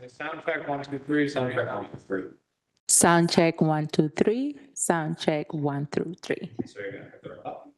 Sound check, 1, 2, 3, sound check, 1, 2, 3. Sound check 1, 2, 3. Sound check 1 through 3. So you're gonna throw it up.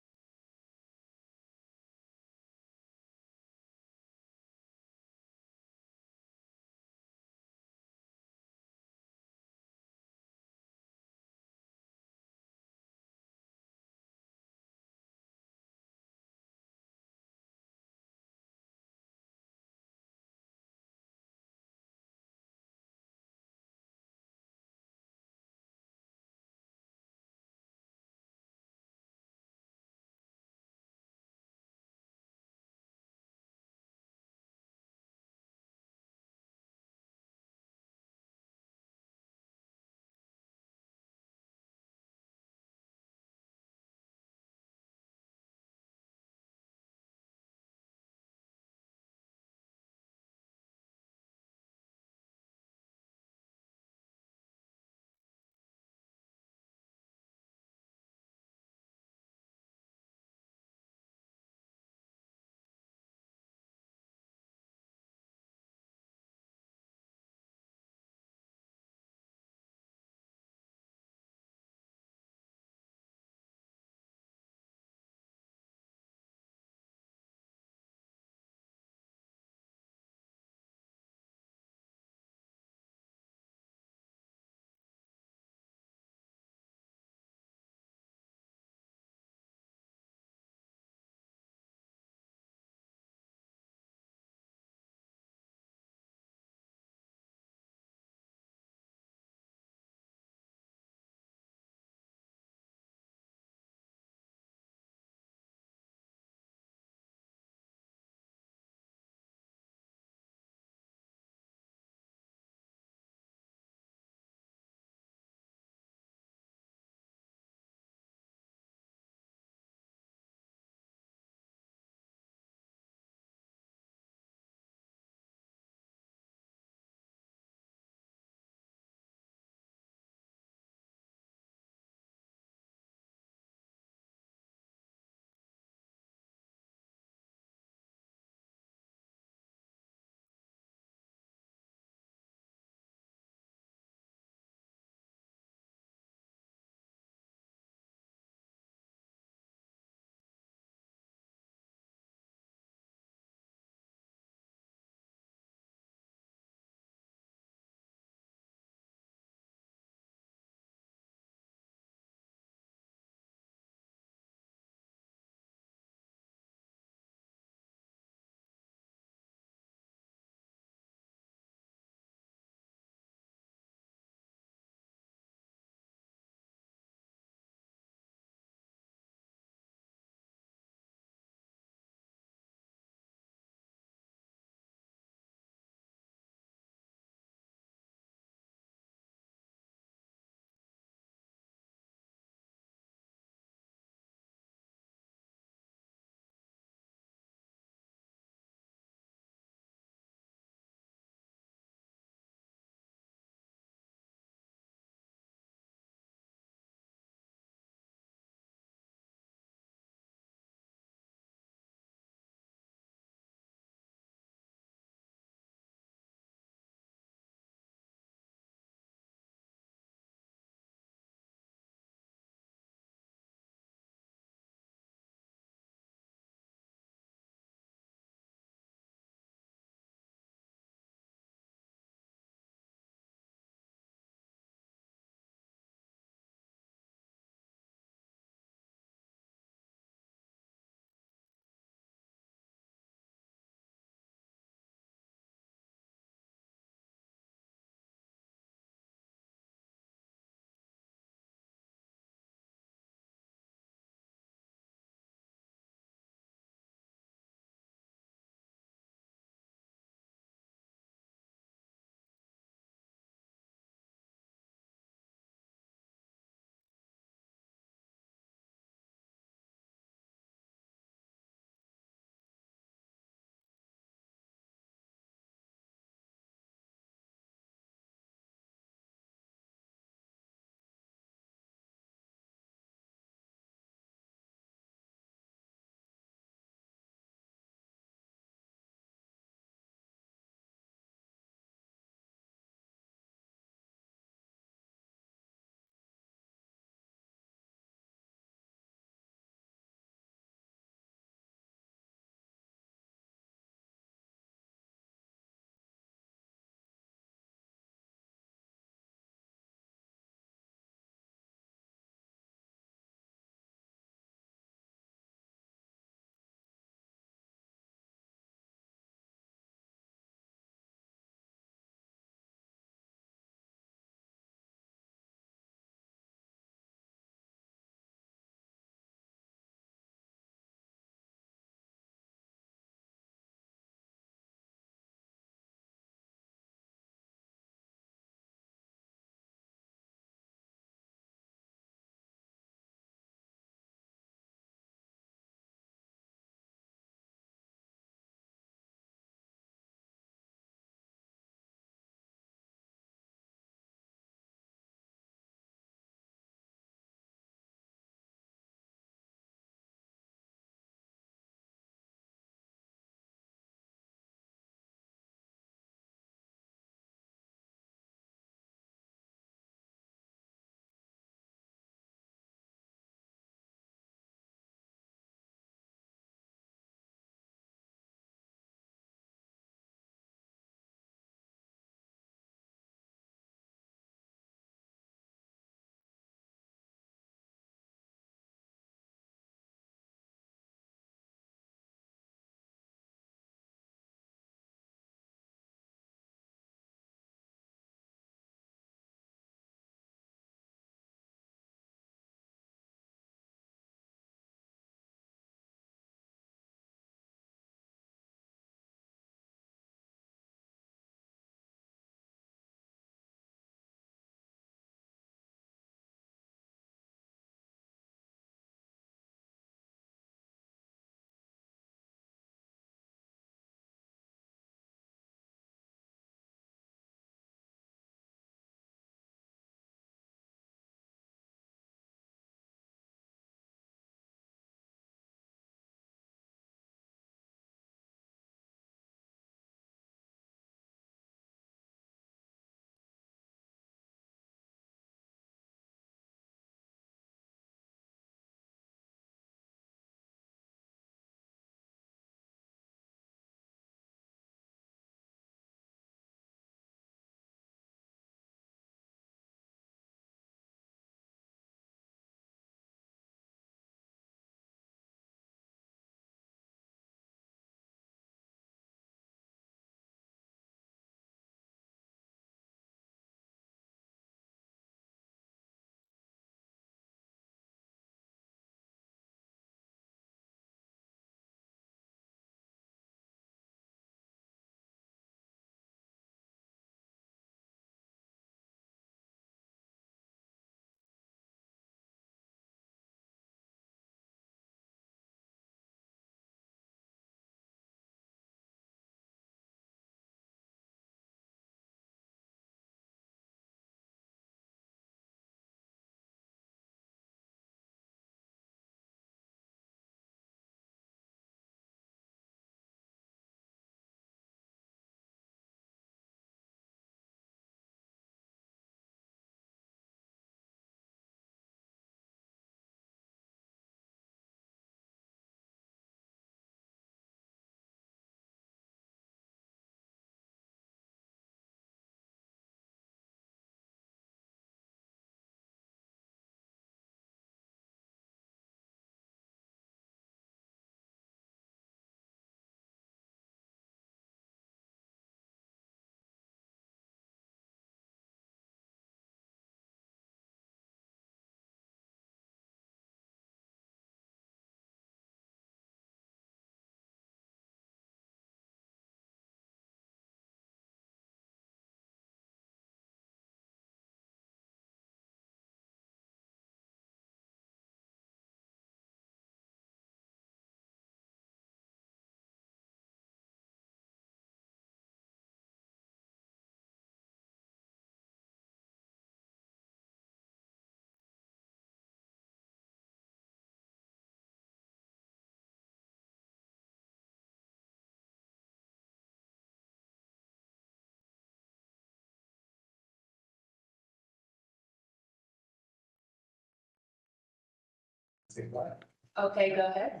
Okay, go ahead.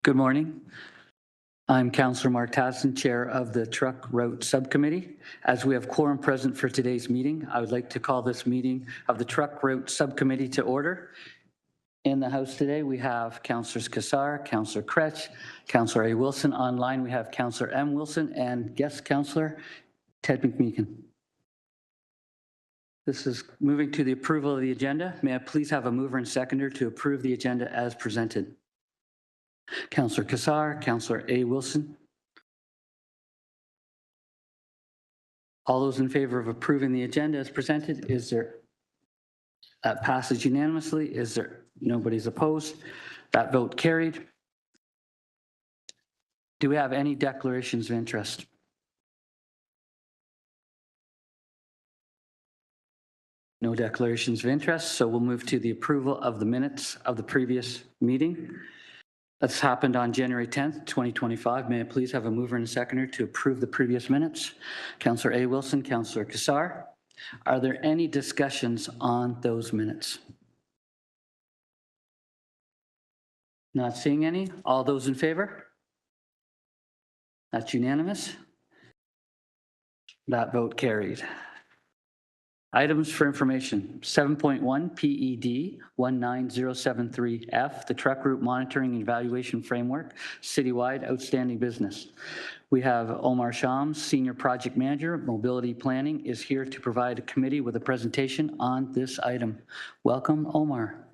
Good morning. I'm Councillor Mark Tassin, Chair of the Truck Route Subcommittee. As we have quorum present for today's meeting, I would like to call this meeting of the Truck Route Subcommittee to order. In the House today, we have Councillors Kassar, Councillor Kretsch, Councillor A. Wilson. Online, we have Councillor M. Wilson and guest Councillor Ted McMeekin. This is moving to the approval of the agenda. May I please have a mover and seconder to approve the agenda as presented? Councillor Kassar, Councillor A. Wilson. All those in favor of approving the agenda as presented, is there? That passes unanimously. Is there? Nobody's opposed. That vote carried. Do we have any declarations of interest? No declarations of interest, so we'll move to the approval of the minutes of the previous meeting. That's happened on January 10th, 2025. May I please have a mover and a seconder to approve the previous minutes? Councillor A. Wilson, Councillor Kassar. Are there any discussions on those minutes? Not seeing any. All those in favor? That's unanimous. That vote carried. Items for information, 7.1 PED 19073F, the Truck Route Monitoring and Evaluation Framework, Citywide Outstanding Business. We have Omar Shams, Senior Project Manager, Mobility Planning, is here to provide a committee with a presentation on this item. Welcome, Omar.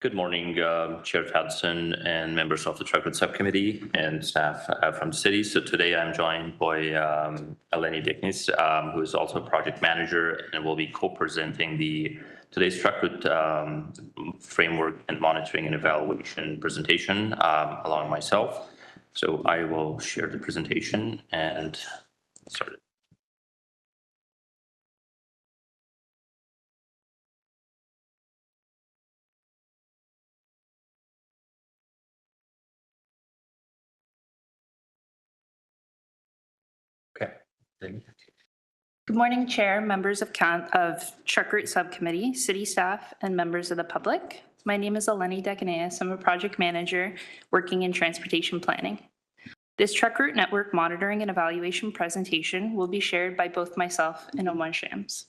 Good morning, Chair Tadson and members of the Truck Route Subcommittee and staff from the city. So today I'm joined by Eleni Dicknis, who is also a project manager and will be co-presenting today's Truck Route Framework and Monitoring and Evaluation presentation along myself. So I will share the presentation and start it. Good morning, Chair, members of Truck Route Subcommittee, city staff, and members of the public. My name is Eleni Dekineas. I'm a project manager working in transportation planning. This Truck Route Network monitoring and evaluation presentation will be shared by both myself and Omar Shams.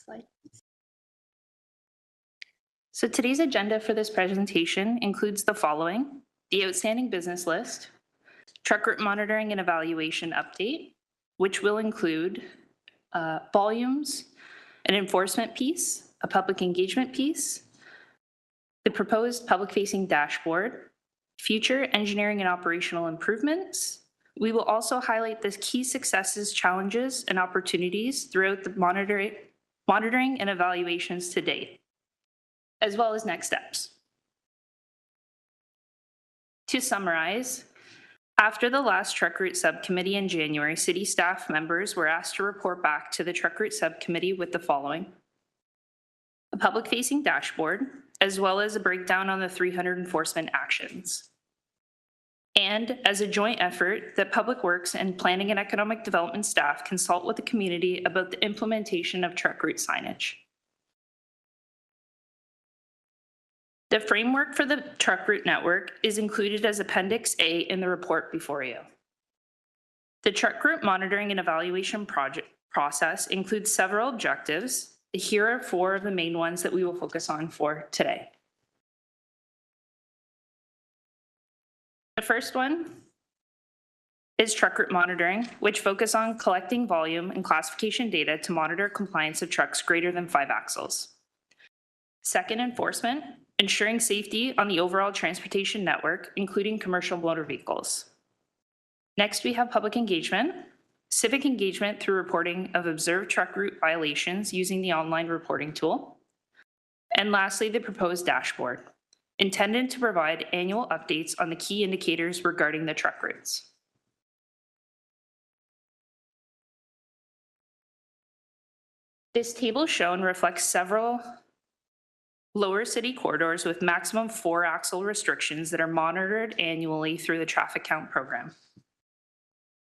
Slide. So today's agenda for this presentation includes the following: the outstanding business list, Truck Route Monitoring and Evaluation update, which will include volumes, an enforcement piece, a public engagement piece, the proposed public-facing dashboard, future engineering and operational improvements. We will also highlight the key successes, challenges, and opportunities throughout the monitoring and evaluations to date, as well as next steps. To summarize, after the last Truck Route Subcommittee in January, city staff members were asked to report back to the Truck Route Subcommittee with the following: a public-facing dashboard, as well as a breakdown on the 300 enforcement actions. And as a joint effort, that Public Works and Planning and Economic Development staff consult with the community about the implementation of truck route signage. The framework for the Truck Route Network is included as Appendix A in the report before you. The Truck Route Monitoring and Evaluation process includes several objectives. Here are 4 of the main ones that we will focus on for today. The first one is Truck Route Monitoring, which focus on collecting volume and classification data to monitor compliance of trucks greater than 5 axles. Second, enforcement, ensuring safety on the overall transportation network, including commercial motor vehicles. Next, we have public engagement, civic engagement through reporting of observed truck route violations using the online reporting tool. And lastly, the proposed dashboard, intended to provide annual updates on the key indicators regarding the truck routes. This table shown reflects several lower city corridors with maximum 4-axle restrictions that are monitored annually through the traffic count program.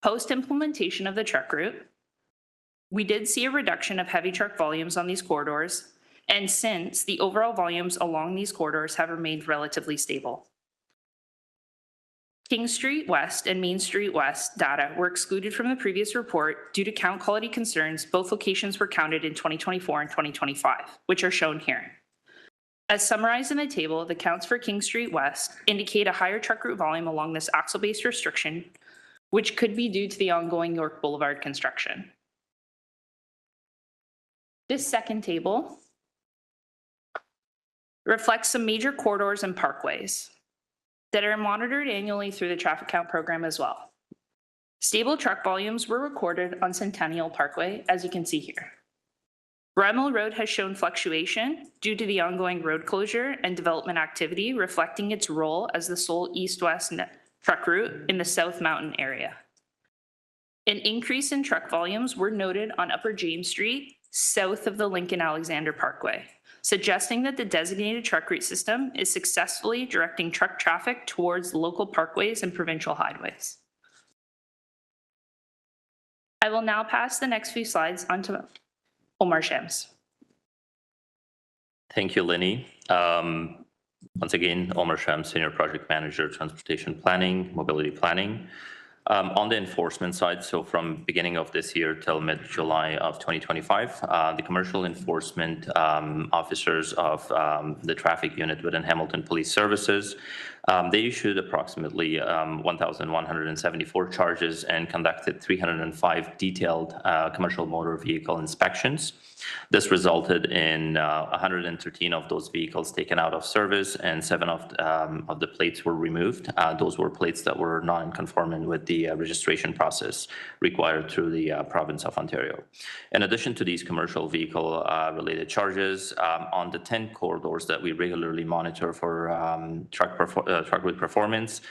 Post-implementation of the truck route, we did see a reduction of heavy truck volumes on these corridors, and since the overall volumes along these corridors have remained relatively stable. King Street West and Main Street West data were excluded from the previous report due to count quality concerns. Both locations were counted in 2024 and 2025, which are shown here. As summarized in the table, the counts for King Street West indicate a higher truck route volume along this axle-based restriction, which could be due to the ongoing York Boulevard construction. This second table reflects some major corridors and parkways that are monitored annually through the traffic count program as well. Stable truck volumes were recorded on Centennial Parkway, as you can see here. Bramall Road has shown fluctuation due to the ongoing road closure and development activity, reflecting its role as the sole east-west truck route in the South Mountain area. An increase in truck volumes were noted on Upper James Street, south of the Lincoln Alexander Parkway, suggesting that the designated truck route system is successfully directing truck traffic towards local parkways and provincial highways. I will now pass the next few slides on to Omar Shams. Thank you, Lenny. Once again, Omar Shams, Senior Project Manager, Transportation Planning, Mobility Planning. On the enforcement side, so from beginning of this year till mid-July of 2025, the commercial enforcement officers of the traffic unit within Hamilton Police Services, they issued approximately 1,174 charges and conducted 305 detailed commercial motor vehicle inspections. This resulted in 113 of those vehicles taken out of service, and 7 of the plates were removed. Those were plates that were not in conformance with the registration process required through the province of Ontario. In addition to these commercial vehicle related charges, on the 10 corridors that we regularly monitor for truck route performance,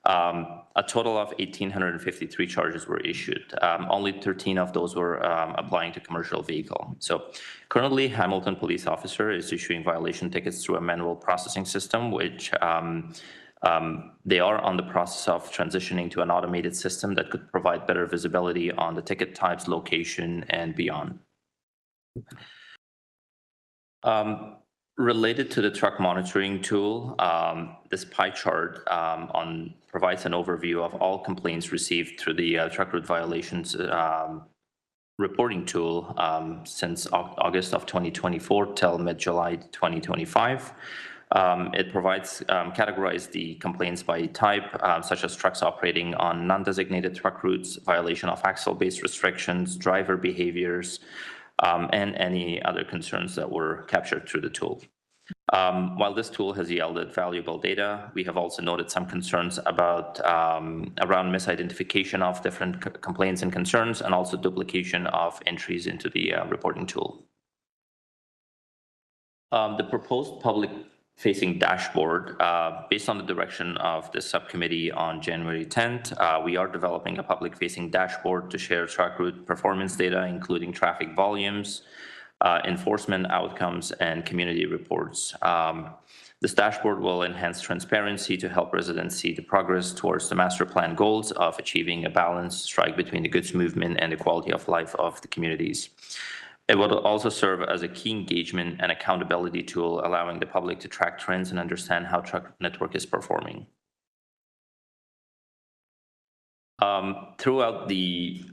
a total of 1,853 charges were issued. Only 13 of those were applying to commercial vehicle. So currently, Hamilton police officer is issuing violation tickets through a manual processing system, which they are on the process of transitioning to an automated system that could provide better visibility on the ticket types, location, and beyond. Related to the truck monitoring tool, this pie chart provides an overview of all complaints received through the truck route violations reporting tool since August of 2024 till mid-July 2025. It provides categorize the complaints by type, such as trucks operating on non-designated truck routes, violation of axle-based restrictions, driver behaviors, and any other concerns that were captured through the tool. While this tool has yielded valuable data, we have also noted some concerns about around misidentification of different complaints and concerns, and also duplication of entries into the reporting tool. The proposed public-facing dashboard, based on the direction of the subcommittee on January 10th, we are developing a public-facing dashboard to share truck route performance data, including traffic volumes, enforcement outcomes, and community reports. This dashboard will enhance transparency to help residents see the progress towards the master plan goals of achieving a balanced strike between the goods movement and the quality of life of the communities. It will also serve as a key engagement and accountability tool, allowing the public to track trends and understand how truck network is performing. Throughout the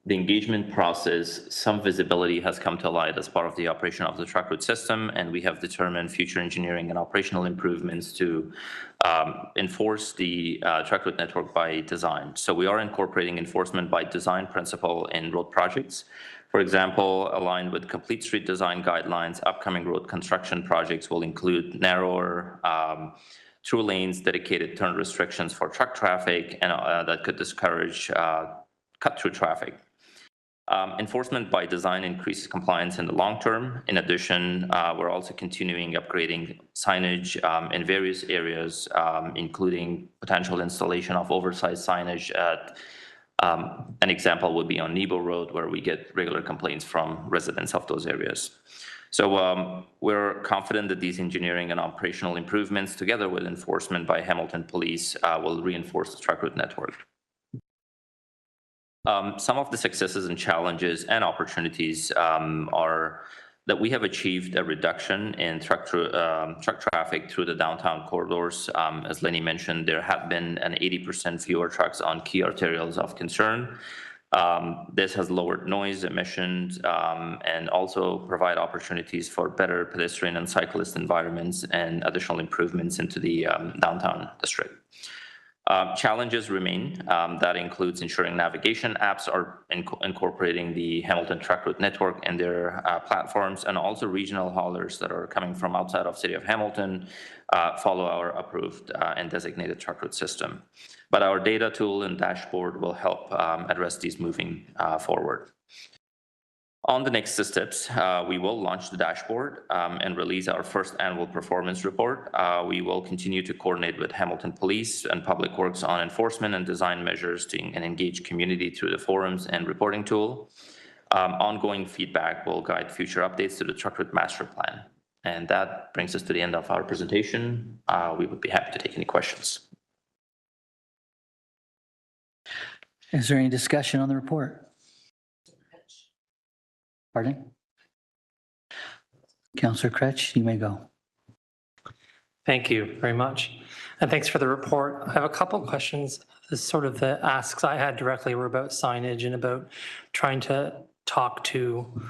engagement process, some visibility has come to light as part of the operation of the truck route system, and we have determined future engineering and operational improvements to enforce the truck route network by design. So we are incorporating enforcement by design principle in road projects. For example, aligned with complete street design guidelines, upcoming road construction projects will include narrower through lanes, dedicated turn restrictions for truck traffic, and that could discourage cut-through traffic. Enforcement by design increases compliance in the long term. In addition, we're also continuing upgrading signage in various areas, including potential installation of oversized signage at an example would be on Nebo Road, where we get regular complaints from residents of those areas. So we're confident that these engineering and operational improvements, together with enforcement by Hamilton Police, will reinforce the truck route network. Some of the successes and challenges and opportunities are that we have achieved a reduction in truck traffic through the downtown corridors. As Lenny mentioned, there have been an 80% fewer trucks on key arterials of concern. This has lowered noise emissions and also provide opportunities for better pedestrian and cyclist environments and additional improvements into the downtown district. Challenges remain. That includes ensuring navigation apps are incorporating the Hamilton Truck Route Network and their platforms, and also regional haulers that are coming from outside of City of Hamilton follow our approved and designated truck route system. But our data tool and dashboard will help address these moving forward. On the next steps, we will launch the dashboard and release our first annual performance report. We will continue to coordinate with Hamilton Police and Public Works on enforcement and design measures and engage community through the forums and reporting tool. Ongoing feedback will guide future updates to the truck route master plan. And that brings us to the end of our presentation. We would be happy to take any questions. Is there any discussion on the report? Pardon? Councillor Kretsch, you may go. Thank you very much. And thanks for the report. I have a couple questions. This sort of the asks I had directly were about signage and about trying to talk to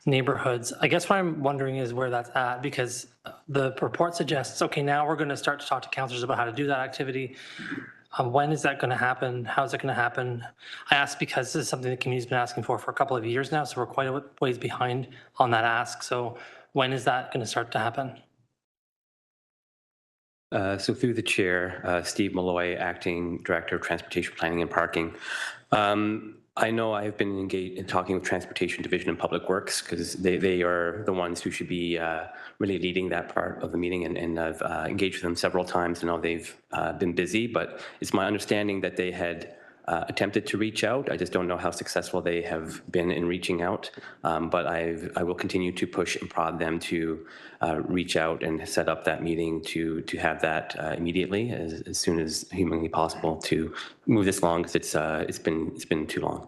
neighborhoods. I guess what I'm wondering is where that's at, because the report suggests, okay, now we're going to start to talk to councillors about how to do that activity. When is that going to happen? How is it going to happen? I ask because this is something the community's been asking for a couple of years now, so we're quite a ways behind on that ask. So when is that going to start to happen? So through the chair, Steve Malloy, Acting Director of Transportation Planning and Parking. I know I've been engaged in talking with Transportation Division and Public Works because they are the ones who should be really leading that part of the meeting, and I've engaged with them several times. I know they've been busy, but it's my understanding that they had attempted to reach out. I just don't know how successful they have been in reaching out, but I will continue to push and prod them to reach out and set up that meeting to have that immediately as soon as humanly possible to move this along, because it's been too long.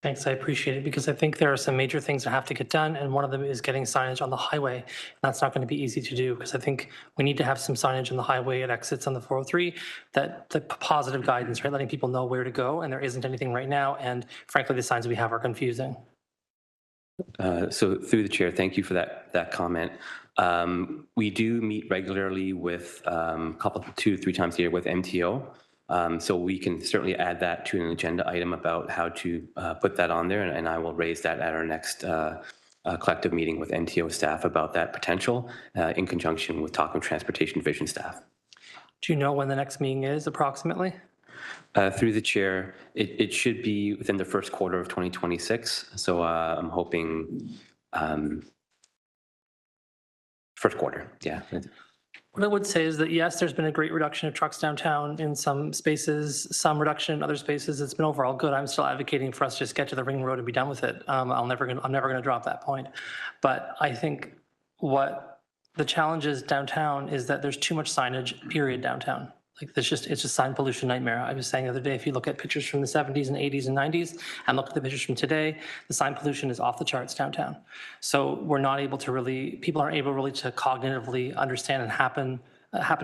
Thanks, I appreciate it, because I think there are some major things that have to get done, and one of them is getting signage on the highway. And that's not going to be easy to do, because I think we need to have some signage on the highway at exits on the 403, that the positive guidance, right, letting people know where to go, and there isn't anything right now, and frankly, the signs we have are confusing. So through the chair, thank you for that comment. We do meet regularly with a couple, 2-3 times a year with MTO. So we can certainly add that to an agenda item about how to put that on there, and I will raise that at our next collective meeting with MTO staff about that potential in conjunction with talking with Transportation Division staff. Do you know when the next meeting is approximately? Through the chair, it should be within the first quarter of 2026. So I'm hoping first quarter, yeah. What I would say is that, yes, there's been a great reduction of trucks downtown in some spaces, some reduction in other spaces. It's been overall good. I'm still advocating for us to just get to the ring road and be done with it. I'm never going to drop that point. But I think what the challenge is downtown is that there's too much signage, period, downtown. Like it's just sign pollution nightmare. I was saying the other day, if you look at pictures from the 70s and 80s and 90s and look at the pictures from today, the sign pollution is off the charts downtown. So we're not able to people aren't able really to cognitively understand and happen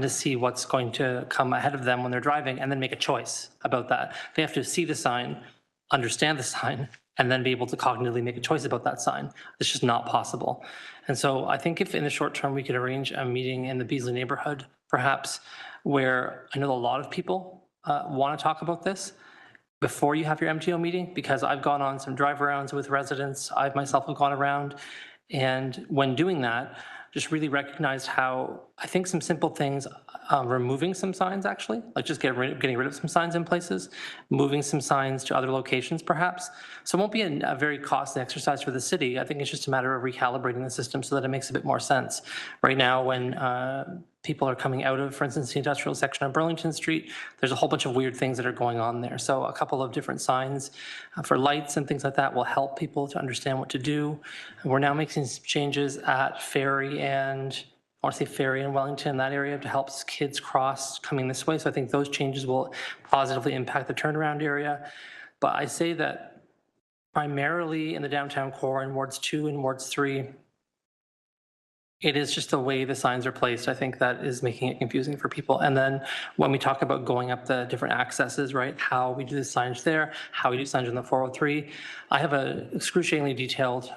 to see what's going to come ahead of them when they're driving and then make a choice about that. They have to see the sign, understand the sign, and then be able to cognitively make a choice about that sign. It's just not possible. And so I think if in the short term we could arrange a meeting in the Beasley neighborhood, perhaps, where I know a lot of people want to talk about this before you have your MTO meeting, because I've gone on some drive arounds with residents. I myself have gone around, and when doing that, just really recognized how I think some simple things, removing some signs actually, like just getting rid of some signs in places, moving some signs to other locations perhaps. So it won't be a very costly exercise for the city. I think it's just a matter of recalibrating the system so that it makes a bit more sense. Right now, when people are coming out of, for instance, the industrial section of Burlington Street, there's a whole bunch of weird things that are going on there. So a couple of different signs for lights and things like that will help people to understand what to do. And we're now making some changes at Ferry and Wellington, that area, to help kids cross coming this way. So I think those changes will positively impact the turnaround area. But I say that primarily in the downtown core in wards 2 and wards 3, it is just the way the signs are placed. I think that is making it confusing for people. And then when we talk about going up the different accesses, right, how we do the signage there, how we do signage on the 403, I have an excruciatingly detailed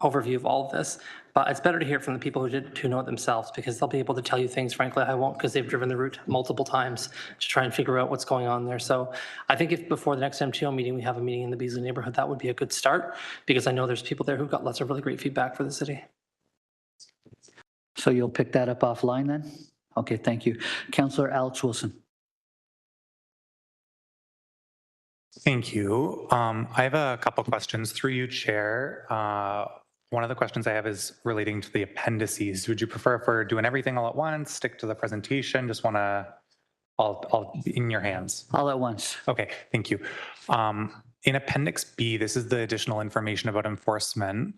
overview of all of this. But it's better to hear from the people who know it themselves, because they'll be able to tell you things, frankly, I won't, because they've driven the route multiple times to try and figure out what's going on there. So I think if before the next MTO meeting, we have a meeting in the Beasley neighborhood, that would be a good start, because I know there's people there who've got lots of really great feedback for the city. So you'll pick that up offline then? Okay, thank you. Councillor Alex Wilson. Thank you. I have a couple questions through you, Chair. One of the questions I have is relating to the appendices. Would you prefer if we're doing everything all at once, stick to the presentation? Just want to, all in your hands. All at once. Okay, thank you. In Appendix B, this is the additional information about enforcement.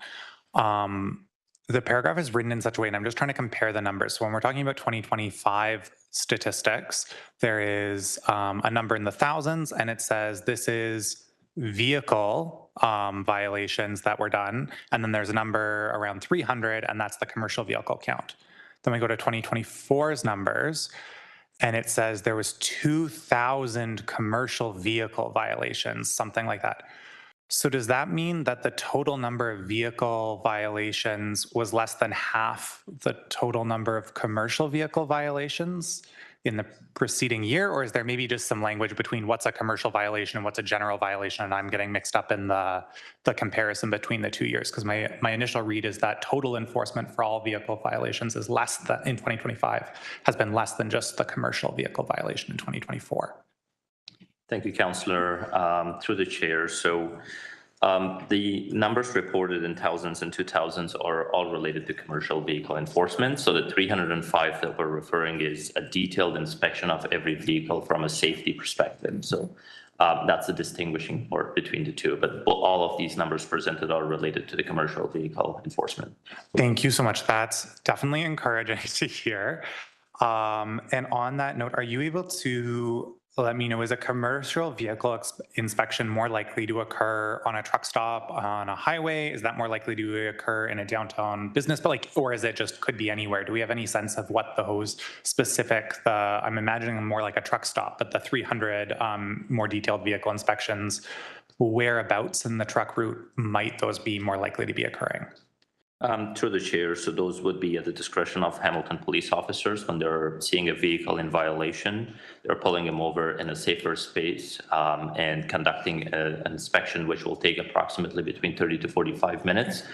The paragraph is written in such a way, and I'm just trying to compare the numbers. So when we're talking about 2025 statistics, there is a number in the thousands, and it says this is vehicle violations that were done. And then there's a number around 300, and that's the commercial vehicle count. Then we go to 2024's numbers, and it says there was 2,000 commercial vehicle violations, something like that. So does that mean that the total number of vehicle violations was less than half the total number of commercial vehicle violations in the preceding year? Or is there maybe just some language between what's a commercial violation and what's a general violation, and I'm getting mixed up in the comparison between the 2 years? Because my initial read is that total enforcement for all vehicle violations is less than in 2025, has been less than just the commercial vehicle violation in 2024. Thank you, Councillor. Through the chair, so the numbers reported in thousands and 2000s are all related to commercial vehicle enforcement. So the 305 that we're referring is a detailed inspection of every vehicle from a safety perspective. So that's the distinguishing part between the two. But all of these numbers presented are related to the commercial vehicle enforcement. Thank you so much. That's definitely encouraging to hear. And on that note, are you able to let me know, is a commercial vehicle inspection more likely to occur on a truck stop on a highway? Is that more likely to occur in a downtown business? But like, or is it just could be anywhere? Do we have any sense of what those specific, I'm imagining more like a truck stop, but the 300 more detailed vehicle inspections, whereabouts in the truck route might those be more likely to be occurring? Through the chair, so those would be at the discretion of Hamilton police officers. When they're seeing a vehicle in violation, they're pulling them over in a safer space and conducting an inspection, which will take approximately between 30 to 45 minutes.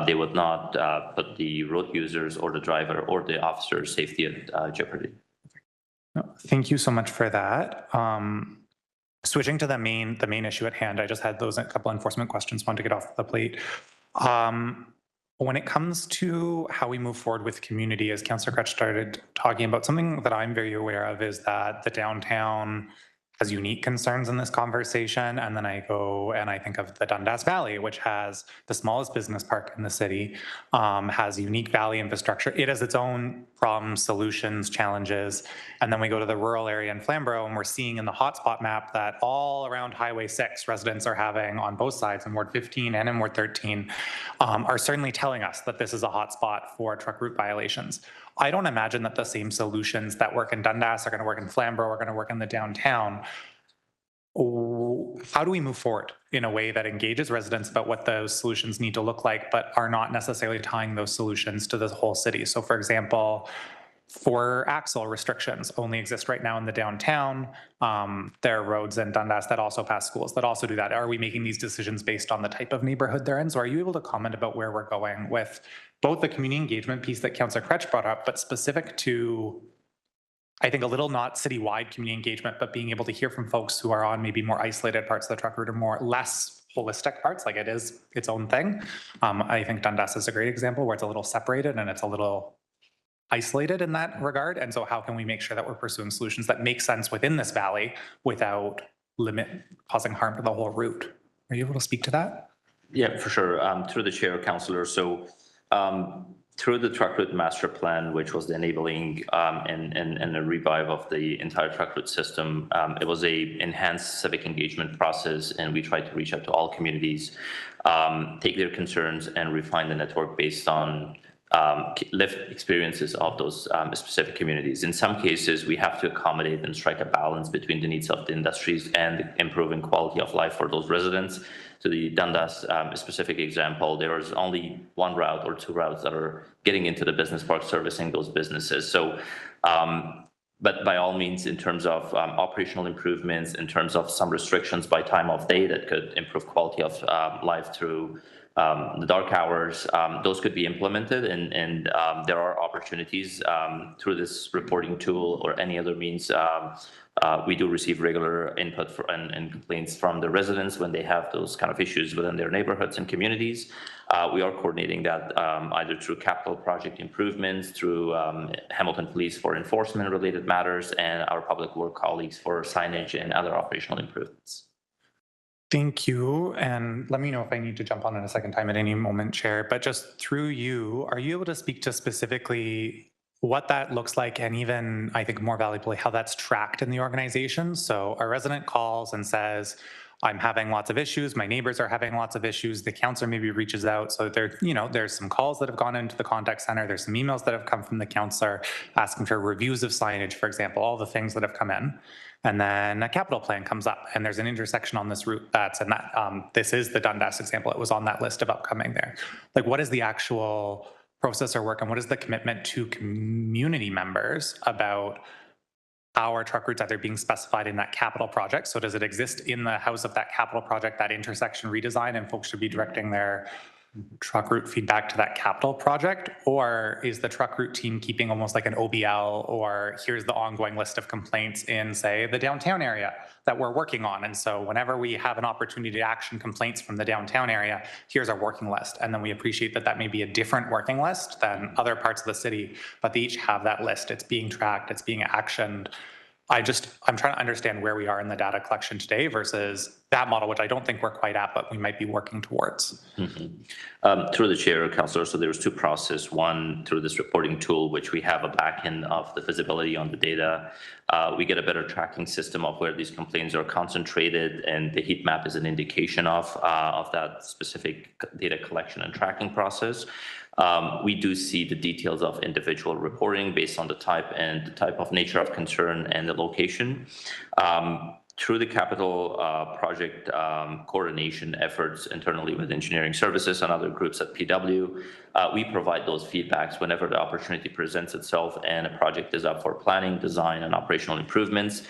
They would not put the road users or the driver or the officer's safety at jeopardy. Thank you so much for that. Switching to the main issue at hand, I just had those a couple enforcement questions, wanted to get off the plate. When it comes to how we move forward with community, as Councillor Kretsch started talking about, something that I'm very aware of is that the downtown has unique concerns in this conversation. And then I go and I think of the Dundas Valley, which has the smallest business park in the city, has unique valley infrastructure. It has its own problems, solutions, challenges. And then we go to the rural area in Flamborough, and we're seeing in the hotspot map that all around Highway 6, residents are having on both sides, in Ward 15 and in Ward 13, are certainly telling us that this is a hotspot for truck route violations. I don't imagine that the same solutions that work in Dundas are going to work in Flamborough, are going to work in the downtown. How do we move forward in a way that engages residents about what those solutions need to look like, but are not necessarily tying those solutions to the whole city? So for example, 4-axle restrictions only exist right now in the downtown. There are roads in Dundas that also pass schools that also do that. Are we making these decisions based on the type of neighborhood they're in? So are you able to comment about where we're going with both the community engagement piece that Councillor Kretsch brought up, but specific to, I think, a little not citywide community engagement, but being able to hear from folks who are on maybe more isolated parts of the truck route or less holistic parts, like it is its own thing. I think Dundas is a great example where it's a little separated and it's a little isolated in that regard. And so how can we make sure that we're pursuing solutions that make sense within this valley without causing harm to the whole route? Are you able to speak to that? Yeah, for sure. Through the chair, Councillor. So through the truck route master plan, which was the enabling and a revive of the entire truck route system, it was a enhanced civic engagement process, and we tried to reach out to all communities, take their concerns, and refine the network based on lived experiences of those specific communities. In some cases, we have to accommodate and strike a balance between the needs of the industries and improving quality of life for those residents. So the Dundas specific example, there is only one route or two routes that are getting into the business park servicing those businesses. So, but by all means, in terms of operational improvements, in terms of some restrictions by time of day that could improve quality of life through the dark hours, those could be implemented, and there are opportunities through this reporting tool or any other means. We do receive regular input and complaints from the residents when they have those kind of issues within their neighborhoods and communities. We are coordinating that either through capital project improvements, through Hamilton Police for enforcement related matters, and our public work colleagues for signage and other operational improvements. Thank you. And let me know if I need to jump on in a second time at any moment, Chair. But just through you, are you able to speak to specifically what that looks like, and even, I think more valuably, how that's tracked in the organization? So a resident calls and says, I'm having lots of issues. My neighbors are having lots of issues. The counselor maybe reaches out. So there, there's some calls that have gone into the contact center. There's some emails that have come from the counselor asking for reviews of signage, for example, all the things that have come in. And then a capital plan comes up, and there's an intersection on this route that's, and that this is the Dundas example. It was on that list of upcoming there. Like, what is the actual process or work, and what is the commitment to community members about how our truck routes either being specified in that capital project? So does it exist in the house of that capital project, that intersection redesign, and folks should be directing their truck route feedback to that capital project? Or is the truck route team keeping almost like an OBL, or here's the ongoing list of complaints in, say, the downtown area that we're working on? And so whenever we have an opportunity to action complaints from the downtown area, here's our working list. And then we appreciate that that may be a different working list than other parts of the city, but they each have that list. It's being tracked, it's being actioned. I'm trying to understand where we are in the data collection today versus that model, which I don't think we're quite at, but we might be working towards. Through the chair, Councillor, so there's two processes. One, through this reporting tool, which we have a backend of the visibility on the data. We get a better tracking system of where these complaints are concentrated, and the heat map is an indication of that specific data collection and tracking process. We do see the details of individual reporting based on the type of nature of concern and the location. Through the capital project coordination efforts internally with engineering services and other groups at PW, we provide those feedbacks whenever the opportunity presents itself and a project is up for planning, design, and operational improvements.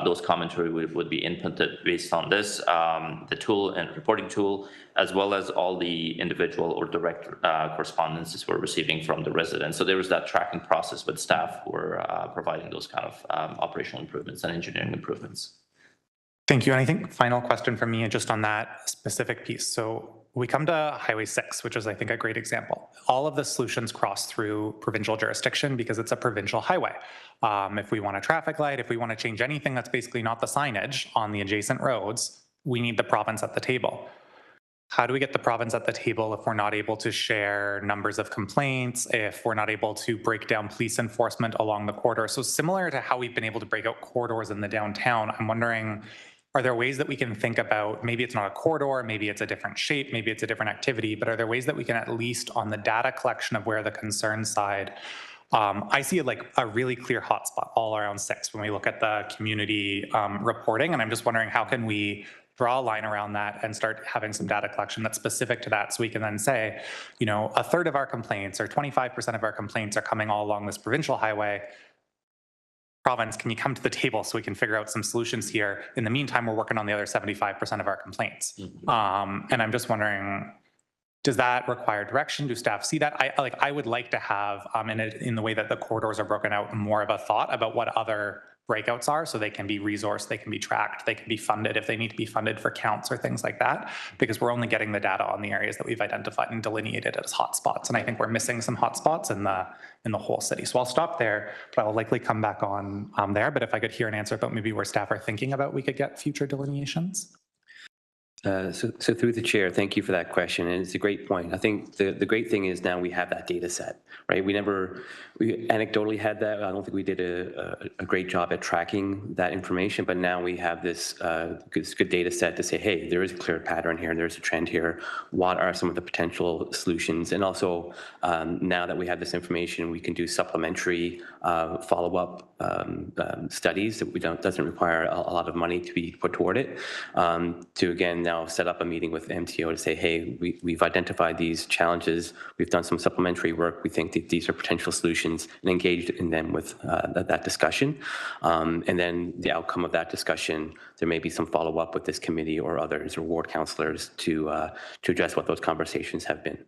Those commentary would be inputted based on this, the tool and reporting tool, as well as all the individual or direct correspondences we're receiving from the residents. So there is that tracking process with staff who are providing those kind of operational improvements and engineering improvements. Thank you. And I think final question from me just on that specific piece. So we come to Highway 6, which is, I think, a great example. All of the solutions cross through provincial jurisdiction because it's a provincial highway. If we want a traffic light, if we want to change anything that's basically not the signage on the adjacent roads, we need the province at the table. How do we get the province at the table if we're not able to share numbers of complaints, if we're not able to break down police enforcement along the corridor? So similar to how we've been able to break out corridors in the downtown, I'm wondering, are there ways that we can think about, maybe it's not a corridor, maybe it's a different shape, maybe it's a different activity, but are there ways that we can at least on the data collection of where the concern side, I see like a really clear hotspot all around 6 when we look at the community reporting, and I'm just wondering how can we draw a line around that and start having some data collection that's specific to that, so we can then say, a third of our complaints or 25% of our complaints are coming all along this provincial highway. Province, can you come to the table so we can figure out some solutions here? In the meantime, we're working on the other 75% of our complaints. And I'm just wondering, does that require direction? Do staff see that? I would like to have, in the way that the corridors are broken out, more of a thought about what other breakouts are, so they can be resourced, they can be tracked, they can be funded if they need to be funded for counts or things like that, because we're only getting the data on the areas that we've identified and delineated as hotspots. And I think we're missing some hotspots in the whole city. So I'll stop there, but I will likely come back on there. But if I could hear an answer about maybe where staff are thinking about we could get future delineations. So through the chair, thank you for that question, and it's a great point. I think the great thing is now we have that data set, right? We anecdotally had that. I don't think we did a great job at tracking that information, but now we have this good data set to say, hey, there is a clear pattern here, and there's a trend here. What are some of the potential solutions? And also, now that we have this information, we can do supplementary follow-up studies that doesn't require a lot of money to be put toward it. To again now set up a meeting with MTO to say, hey, we've identified these challenges. We've done some supplementary work. We think that these are potential solutions, and engaged in them with that discussion. And then the outcome of that discussion, there may be some follow-up with this committee or others or ward councillors to address what those conversations have been.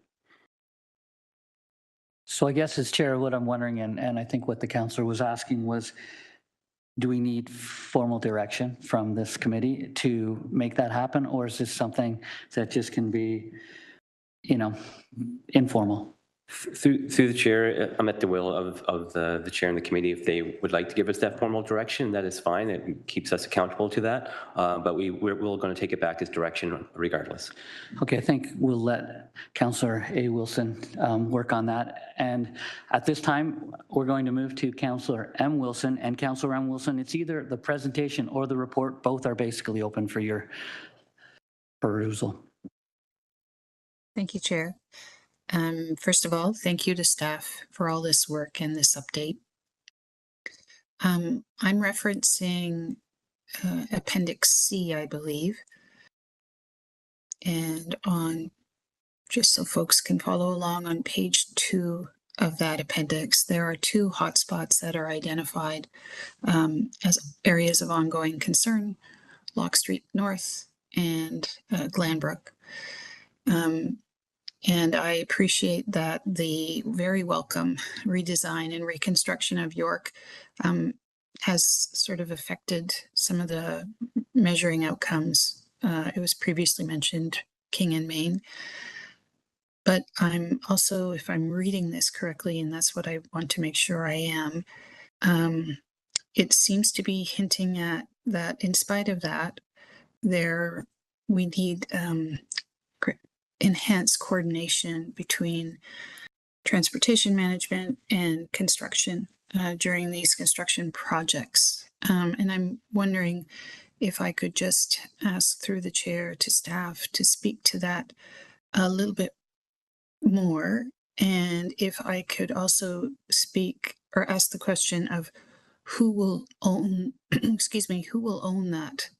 So I guess as chair, what I'm wondering, and I think what the councillor was asking was, do we need formal direction from this committee to make that happen? Or is this something that just can be, informal? Through the chair, I'm at the will of the chair and the committee. If they would like to give us that formal direction, that is fine. It keeps us accountable to that. But we're going to take it back as direction regardless. Okay, I think we'll let Councillor A. Wilson work on that. And at this time, we're going to move to Councillor M. Wilson. And Councillor M. Wilson, it's either the presentation or the report. Both are basically open for your perusal. Thank you, Chair. First of all, thank you to staff for all this work and this update. I'm referencing Appendix C, I believe. And just so folks can follow along, on page 2 of that appendix, there are 2 hotspots that are identified as areas of ongoing concern: Lock Street North and Glanbrook. And I appreciate that the very welcome redesign and reconstruction of York has sort of affected some of the measuring outcomes. It was previously mentioned King and Main. But I'm also, if I'm reading this correctly, and that's what I want to make sure I am, it seems to be hinting at that in spite of that, we need enhanced coordination between transportation management and construction during these construction projects. And I'm wondering if I could just ask through the chair to staff to speak to that a little bit more. And if I could also speak or ask the question of who will own, who will own that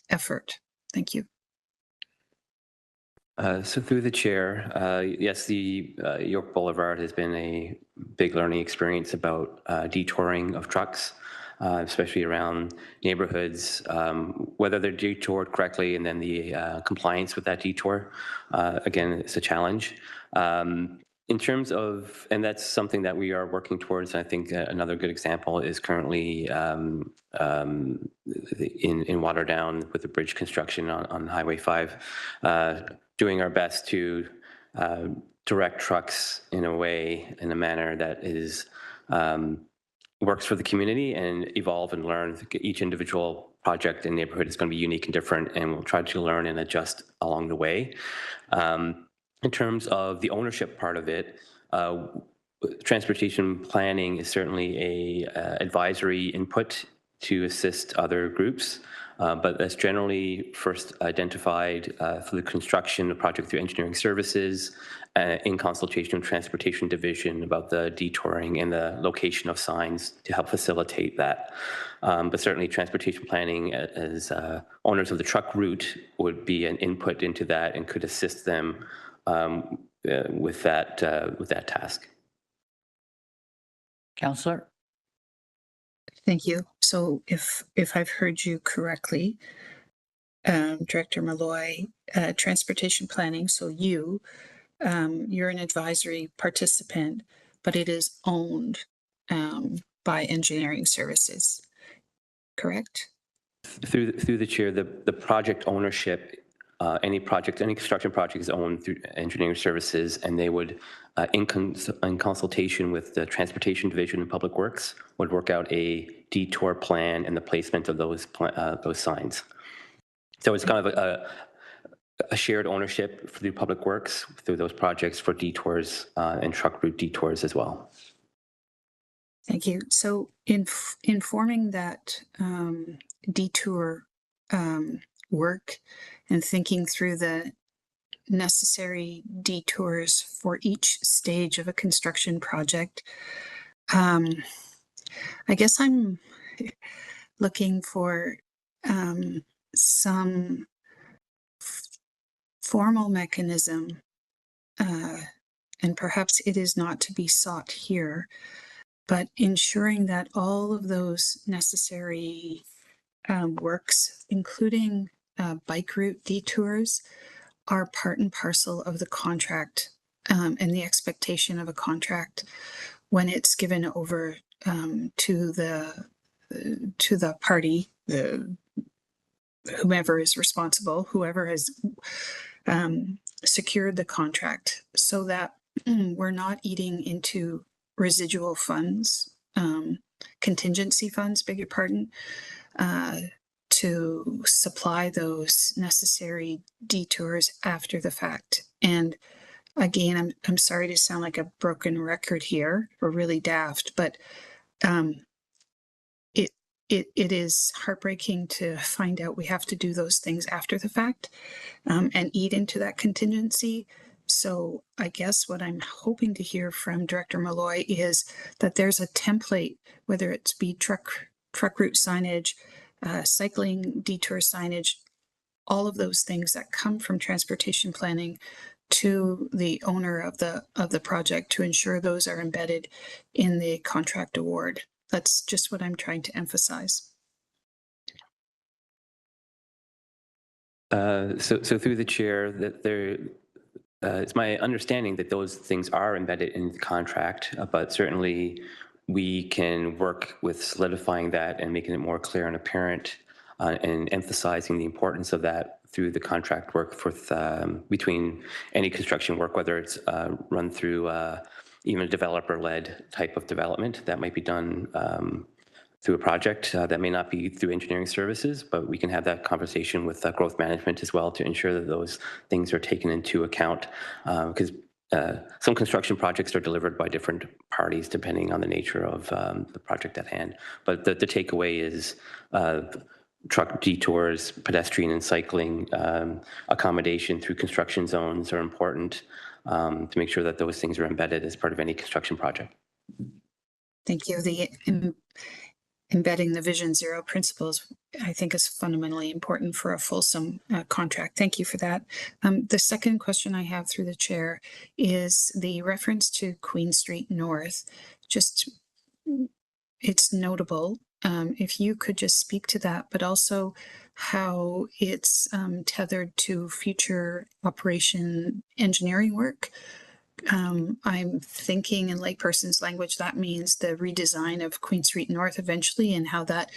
effort? Thank you. So through the chair, yes, the York Boulevard has been a big learning experience about detouring of trucks, especially around neighborhoods, whether they're detoured correctly, and then the compliance with that detour. Again, it's a challenge. In terms of, and that's something that we are working towards. I think another good example is currently in Waterdown with the bridge construction on Highway 5, doing our best to direct trucks in a manner that is works for the community and evolve and learn. Each individual project and neighborhood is going to be unique and different, and we'll try to learn and adjust along the way. In terms of the ownership part of it, transportation planning is certainly a advisory input to assist other groups, but that's generally first identified for the construction of project through engineering services in consultation with Transportation Division about the detouring and the location of signs to help facilitate that. But certainly transportation planning as owners of the truck route would be an input into that and could assist them with that task. Councillor? Thank you. So if I've heard you correctly, Director Malloy, transportation planning, so you're an advisory participant, but it is owned by engineering services, correct? Through the chair, the project ownership, any construction project is owned through engineering services, and they would, in consultation with the Transportation Division and Public Works, would work out a detour plan and the placement of those signs. So it's kind of a shared ownership through Public Works through those projects for detours and truck route detours as well. Thank you. So in informing that detour work and thinking through the necessary detours for each stage of a construction project, I guess I'm looking for some formal mechanism, and perhaps it is not to be sought here, but ensuring that all of those necessary works, including bike route detours, are part and parcel of the contract and the expectation of a contract when it's given over to the party, whomever is responsible, whoever has secured the contract, so that we're not eating into residual funds, contingency funds, beg your pardon, to supply those necessary detours after the fact. And again, I'm sorry to sound like a broken record here, or really daft, but it is heartbreaking to find out we have to do those things after the fact and eat into that contingency. So I guess what I'm hoping to hear from Director Malloy is that there's a template, whether it's be truck route signage, cycling detour signage, all of those things that come from transportation planning to the owner of the project to ensure those are embedded in the contract award. That's just what I'm trying to emphasize. So through the chair, that it's my understanding that those things are embedded in the contract, but certainly we can work with solidifying that and making it more clear and apparent and emphasizing the importance of that through the contract work with, between any construction work, whether it's run through even a developer-led type of development that might be done through a project that may not be through engineering services, but we can have that conversation with growth management as well to ensure that those things are taken into account, because some construction projects are delivered by different parties depending on the nature of the project at hand. But the takeaway is truck detours, pedestrian and cycling accommodation through construction zones are important to make sure that those things are embedded as part of any construction project. Thank you. The embedding the Vision Zero principles, I think, is fundamentally important for a fulsome contract. Thank you for that. The second question I have through the chair is the reference to Queen Street North. Just, it's notable. If you could just speak to that, but also how it's tethered to future operation engineering work. I'm thinking in layperson's language, that means the redesign of Queen Street North eventually, and how that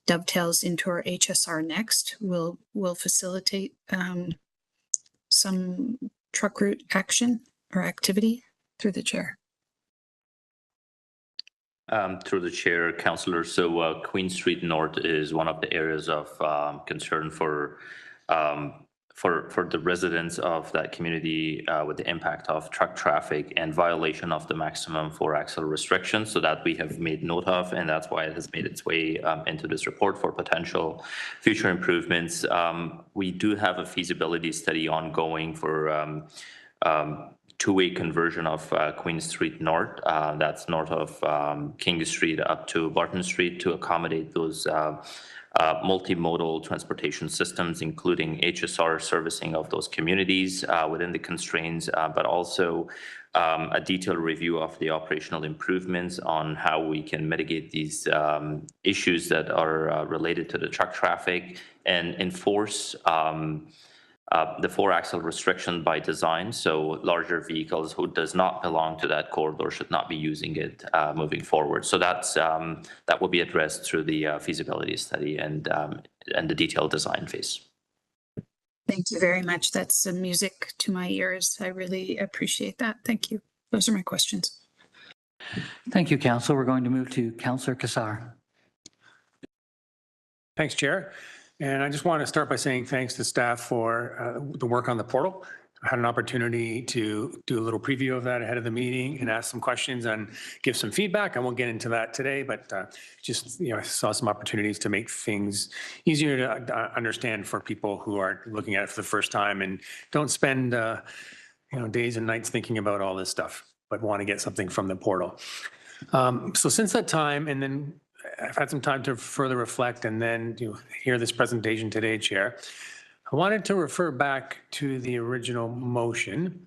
dovetails into our HSR next will facilitate some truck route action or activity through the chair. Through the chair, Councillor. So Queen Street North is one of the areas of concern for the residents of that community with the impact of truck traffic and violation of the maximum 4-axle restriction. So that we have made note of, and that's why it has made its way into this report for potential future improvements. We do have a feasibility study ongoing for two-way conversion of Queen Street North. That's north of King Street up to Barton Street to accommodate those multimodal transportation systems, including HSR servicing of those communities within the constraints, but also a detailed review of the operational improvements on how we can mitigate these issues that are related to the truck traffic and enforce the 4-axle restriction by design. So larger vehicles who does not belong to that corridor should not be using it moving forward. So that's that will be addressed through the feasibility study and the detailed design phase. Thank you very much. That's some music to my ears. I really appreciate that. Thank you. Those are my questions. Thank you, Council. We're going to move to Councillor Kassar. Thanks, Chair. And I just want to start by saying thanks to staff for the work on the portal. I had an opportunity to do a little preview of that ahead of the meeting and ask some questions and give some feedback. I won't get into that today, but just, I saw some opportunities to make things easier to understand for people who are looking at it for the first time and don't spend, days and nights thinking about all this stuff, but want to get something from the portal. So since that time, and then I've had some time to further reflect and then hear this presentation today, Chair, I wanted to refer back to the original motion,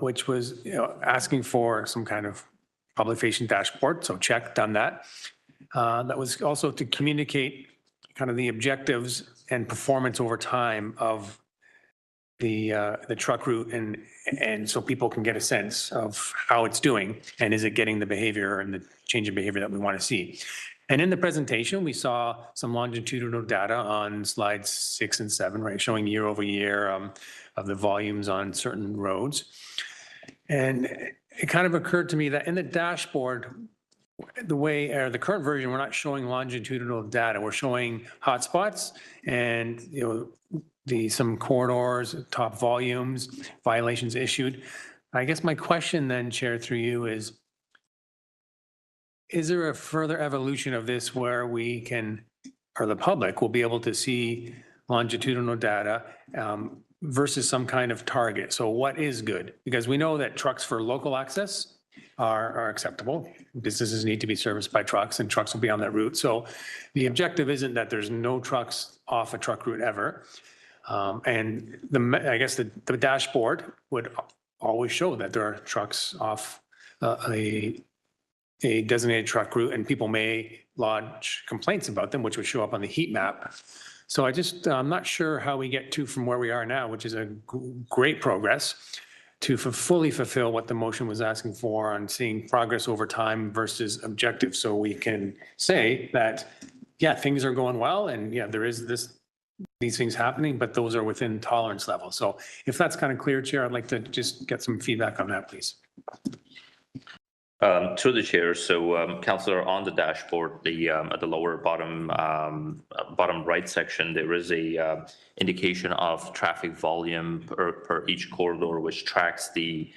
which was asking for some kind of public-facing dashboard. So check, done that. That was also to communicate kind of the objectives and performance over time of the truck route, and so people can get a sense of how it's doing and is it getting the behavior and the change in behavior that we want to see. And in the presentation, we saw some longitudinal data on slides 6 and 7, right, showing year over year of the volumes on certain roads. And it kind of occurred to me that in the dashboard, the current version, we're not showing longitudinal data. We're showing hotspots and, some corridors, top volumes, violations issued. I guess my question then, Chair, through you is there a further evolution of this where we can, or the public will be able to see longitudinal data versus some kind of target? So what is good? Because we know that trucks for local access are acceptable. Businesses need to be serviced by trucks and trucks will be on that route. So the objective isn't that there's no trucks off a truck route ever. And I guess the dashboard would always show that there are trucks off a designated truck route, and people may lodge complaints about them, which would show up on the heat map. So I'm not sure how we get to from where we are now, which is a great progress, to fully fulfill what the motion was asking for on seeing progress over time versus objectives. So we can say that, yeah, things are going well, and yeah, there is these things happening, but those are within tolerance level. So if that's kind of clear, Chair, I'd like to just get some feedback on that, please. Through the chair, so Councillor, on the dashboard, at the lower bottom right section, there is a indication of traffic volume per each corridor, which tracks the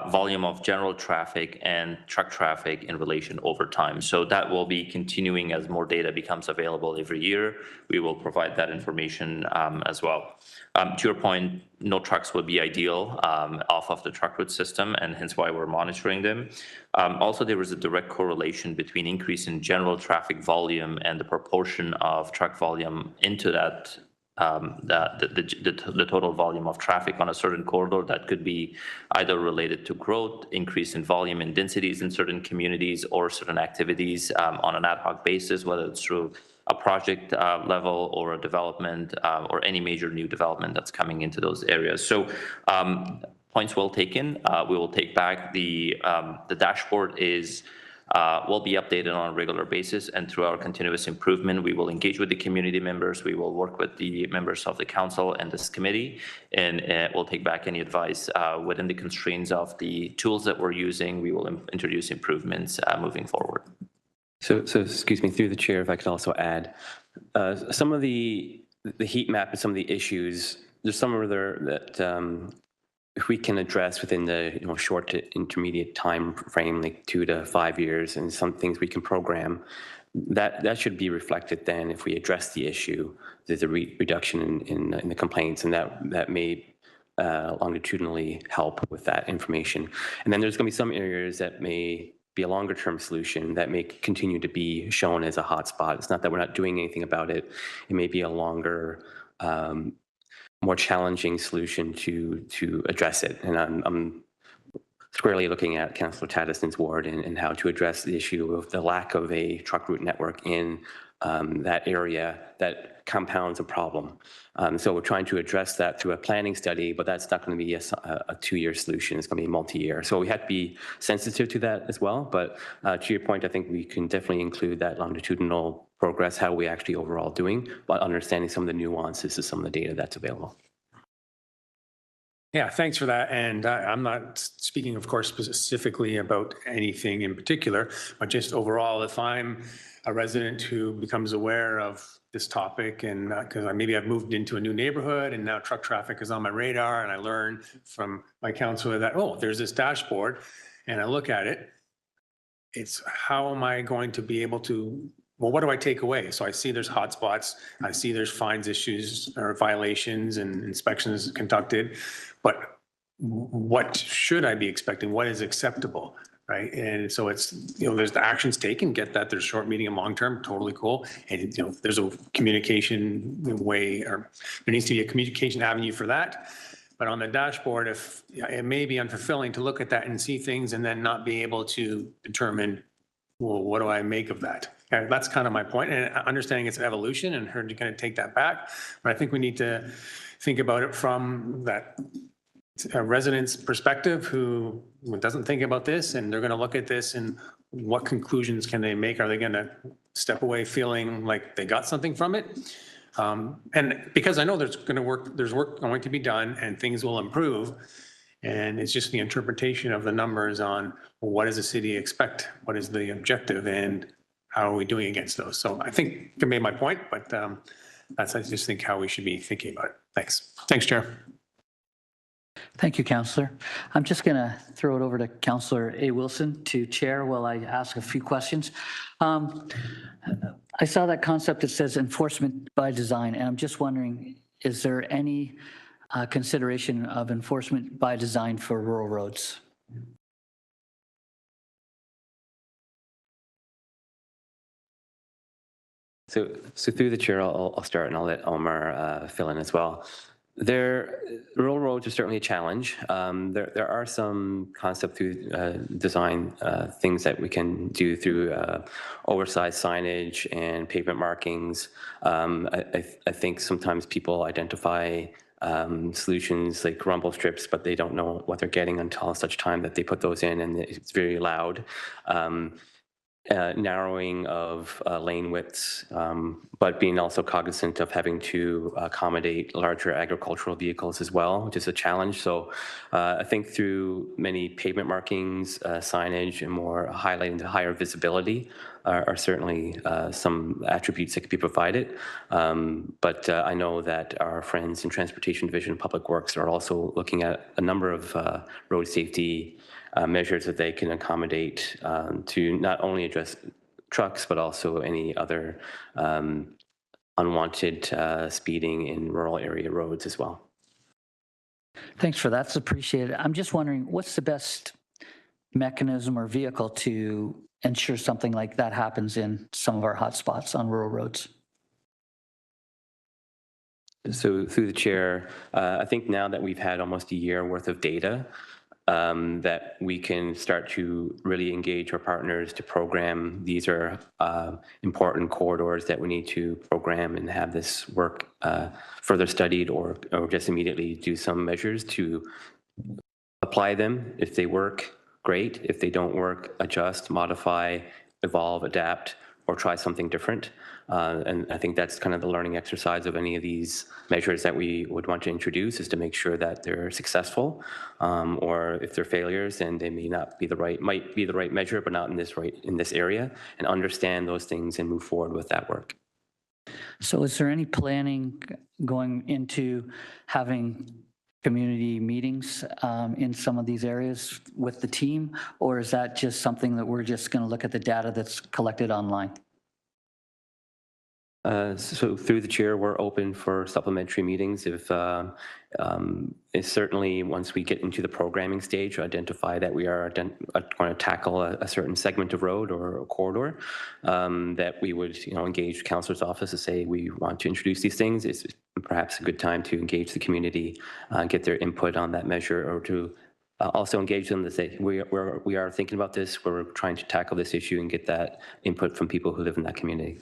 volume of general traffic and truck traffic in relation over time. So that will be continuing as more data becomes available every year. We will provide that information as well. To your point, no trucks would be ideal off of the truck route system, and hence why we're monitoring them. Also, there is a direct correlation between increase in general traffic volume and the proportion of truck volume into that the total volume of traffic on a certain corridor. That could be either related to growth, increase in volume and densities in certain communities, or certain activities on an ad hoc basis, whether it's through a project level or a development or any major new development that's coming into those areas. So points well taken. We will take back the dashboard will be updated on a regular basis, and through our continuous improvement, we will engage with the community members. We will work with the members of the council and this committee, and we'll take back any advice within the constraints of the tools that we're using. We will introduce improvements moving forward. So excuse me, through the chair, if I could also add, some of the heat map and some of the issues, there's some of there that if we can address within the short to intermediate time frame, like 2 to 5 years, and some things we can program, that should be reflected then if we address the issue. There's a reduction in the complaints, and that may longitudinally help with that information. And then there's going to be some areas that may be a longer term solution that may continue to be shown as a hotspot. It's not that we're not doing anything about it. It may be a longer, more challenging solution to address it. And I'm squarely looking at Councillor Tattison's ward and how to address the issue of the lack of a truck route network in that area that compounds a problem. So we're trying to address that through a planning study, but that's not going to be a 2-year solution. It's going to be multi-year. So we have to be sensitive to that as well. But to your point, I think we can definitely include that longitudinal progress, how we actually overall doing, but understanding some of the nuances of some of the data that's available. Yeah, thanks for that. And I'm not speaking, of course, specifically about anything in particular, but just overall, if I'm a resident who becomes aware of this topic and because maybe I've moved into a new neighborhood and now truck traffic is on my radar and I learn from my counselor that, oh, there's this dashboard and I look at it, it's how am I going to be able to, well, what do I take away? So I see there's hotspots, I see there's fines issues or violations and inspections conducted, but what should I be expecting? What is acceptable? Right. And so it's, there's the actions taken, get that. There's short, medium, long term, totally cool. And, there's a communication way, or there needs to be a communication avenue for that. But on the dashboard, if it may be unfulfilling to look at that and see things and then not be able to determine, well, what do I make of that? And that's kind of my point. And understanding it's an evolution and her going to take that back. But I think we need to think about it from that a resident's perspective who doesn't think about this, and they're going to look at this and what conclusions can they make? Are they going to step away feeling like they got something from it? And because I know there's work going to be done and things will improve. And it's just the interpretation of the numbers on what does the city expect? What is the objective and how are we doing against those? So I think I made my point, but that's, I just think how we should be thinking about it. Thanks. Thanks, Chair. Thank you, Councillor. I'm just going to throw it over to Councillor A. Wilson to chair while I ask a few questions. I saw that concept that says enforcement by design, and I'm just wondering, is there any consideration of enforcement by design for rural roads? So through the chair, I'll start and I'll let Omar fill in as well. Rural roads are certainly a challenge. There are some concept through design things that we can do through oversized signage and pavement markings. I think sometimes people identify solutions like rumble strips, but they don't know what they're getting until such time that they put those in, and it's very loud. Narrowing of lane widths, but being also cognizant of having to accommodate larger agricultural vehicles as well, which is a challenge. So I think through many pavement markings, signage, and more highlighting the higher visibility are certainly some attributes that could be provided. But I know that our friends in Transportation Division of Public Works are also looking at a number of road safety measures that they can accommodate to not only address trucks, but also any other unwanted speeding in rural area roads as well. Thanks for that. That's appreciated. I'm just wondering, what's the best mechanism or vehicle to ensure something like that happens in some of our hotspots on rural roads? So through the chair, I think now that we've had almost a year worth of data, that we can start to really engage our partners to program. These are important corridors that we need to program and have this work further studied, or just immediately do some measures to apply them. If they work, great. If they don't work, adjust, modify, evolve, adapt, or try something different. And I think that's kind of the learning exercise of any of these measures that we would want to introduce, is to make sure that they're successful, or if they're failures, then they might be the right measure, but not in this area, and understand those things and move forward with that work. So is there any planning going into having community meetings in some of these areas with the team, or is that just something that we're just going to look at the data that's collected online? So through the chair, we're open for supplementary meetings. If certainly once we get into the programming stage, identify that we are going to tackle a certain segment of road or a corridor, that we would engage councillor's office to say we want to introduce these things. It's perhaps a good time to engage the community, get their input on that measure, or to also engage them to say we are thinking about this, we're trying to tackle this issue, and get that input from people who live in that community.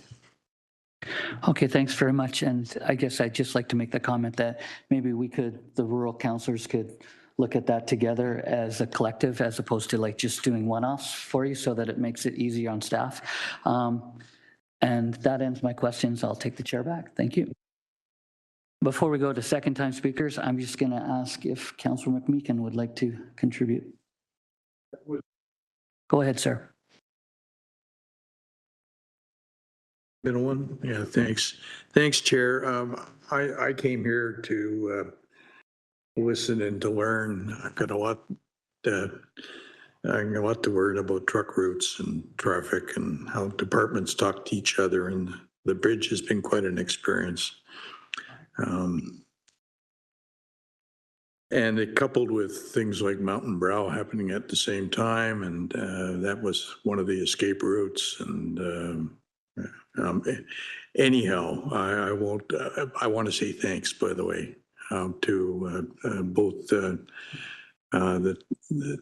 Okay, thanks very much. And I guess I'd just like to make the comment that maybe the rural councillors could look at that together as a collective, as opposed to like just doing one-offs for you, so that it makes it easier on staff. And that ends my questions. I'll take the chair back. Thank you. Before we go to second-time speakers, I'm just going to ask if Councillor McMeekin would like to contribute. Go ahead, sir. Middle one? Yeah, thanks. Thanks, Chair. I came here to listen and to learn. I've got a lot to learn about truck routes and traffic and how departments talk to each other, and the bridge has been quite an experience. And it coupled with things like Mountain Brow happening at the same time, and that was one of the escape routes. And anyhow, I want to say thanks, by the way, to both the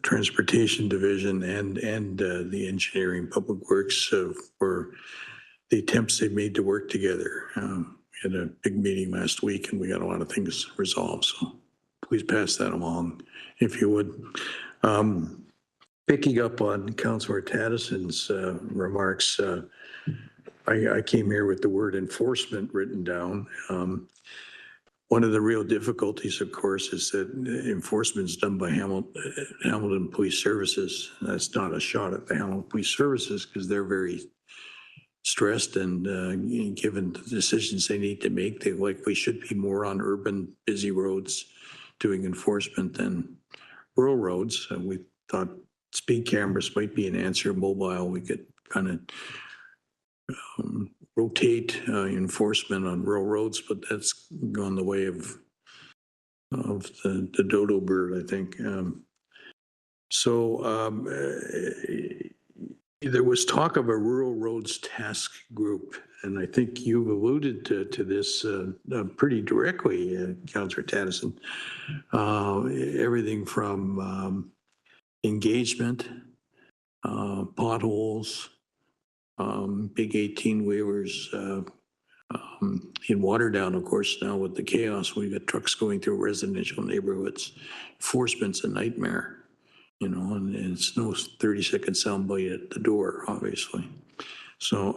Transportation Division and the Engineering Public Works for the attempts they made to work together. We had a big meeting last week, and we got a lot of things resolved. So please pass that along, if you would. Picking up on Councillor Tadison's remarks, I came here with the word enforcement written down. One of the real difficulties, of course, is that enforcement is done by Hamilton Police Services. That's not a shot at the Hamilton Police Services, because they're very stressed and given the decisions they need to make, they likely should be more on urban, busy roads doing enforcement than rural roads. We thought speed cameras might be an answer. Mobile, we could kind of rotate enforcement on rural roads, but that's gone the way of the dodo bird, I think. There was talk of a rural roads task group, and I think you've alluded to this pretty directly, Councillor Tadison. Everything from engagement, potholes, big 18-wheelers. In Waterdown, of course, now with the chaos, we've got trucks going through residential neighborhoods. Enforcement's a nightmare, you know, and it's no 30-second soundbite at the door, obviously. So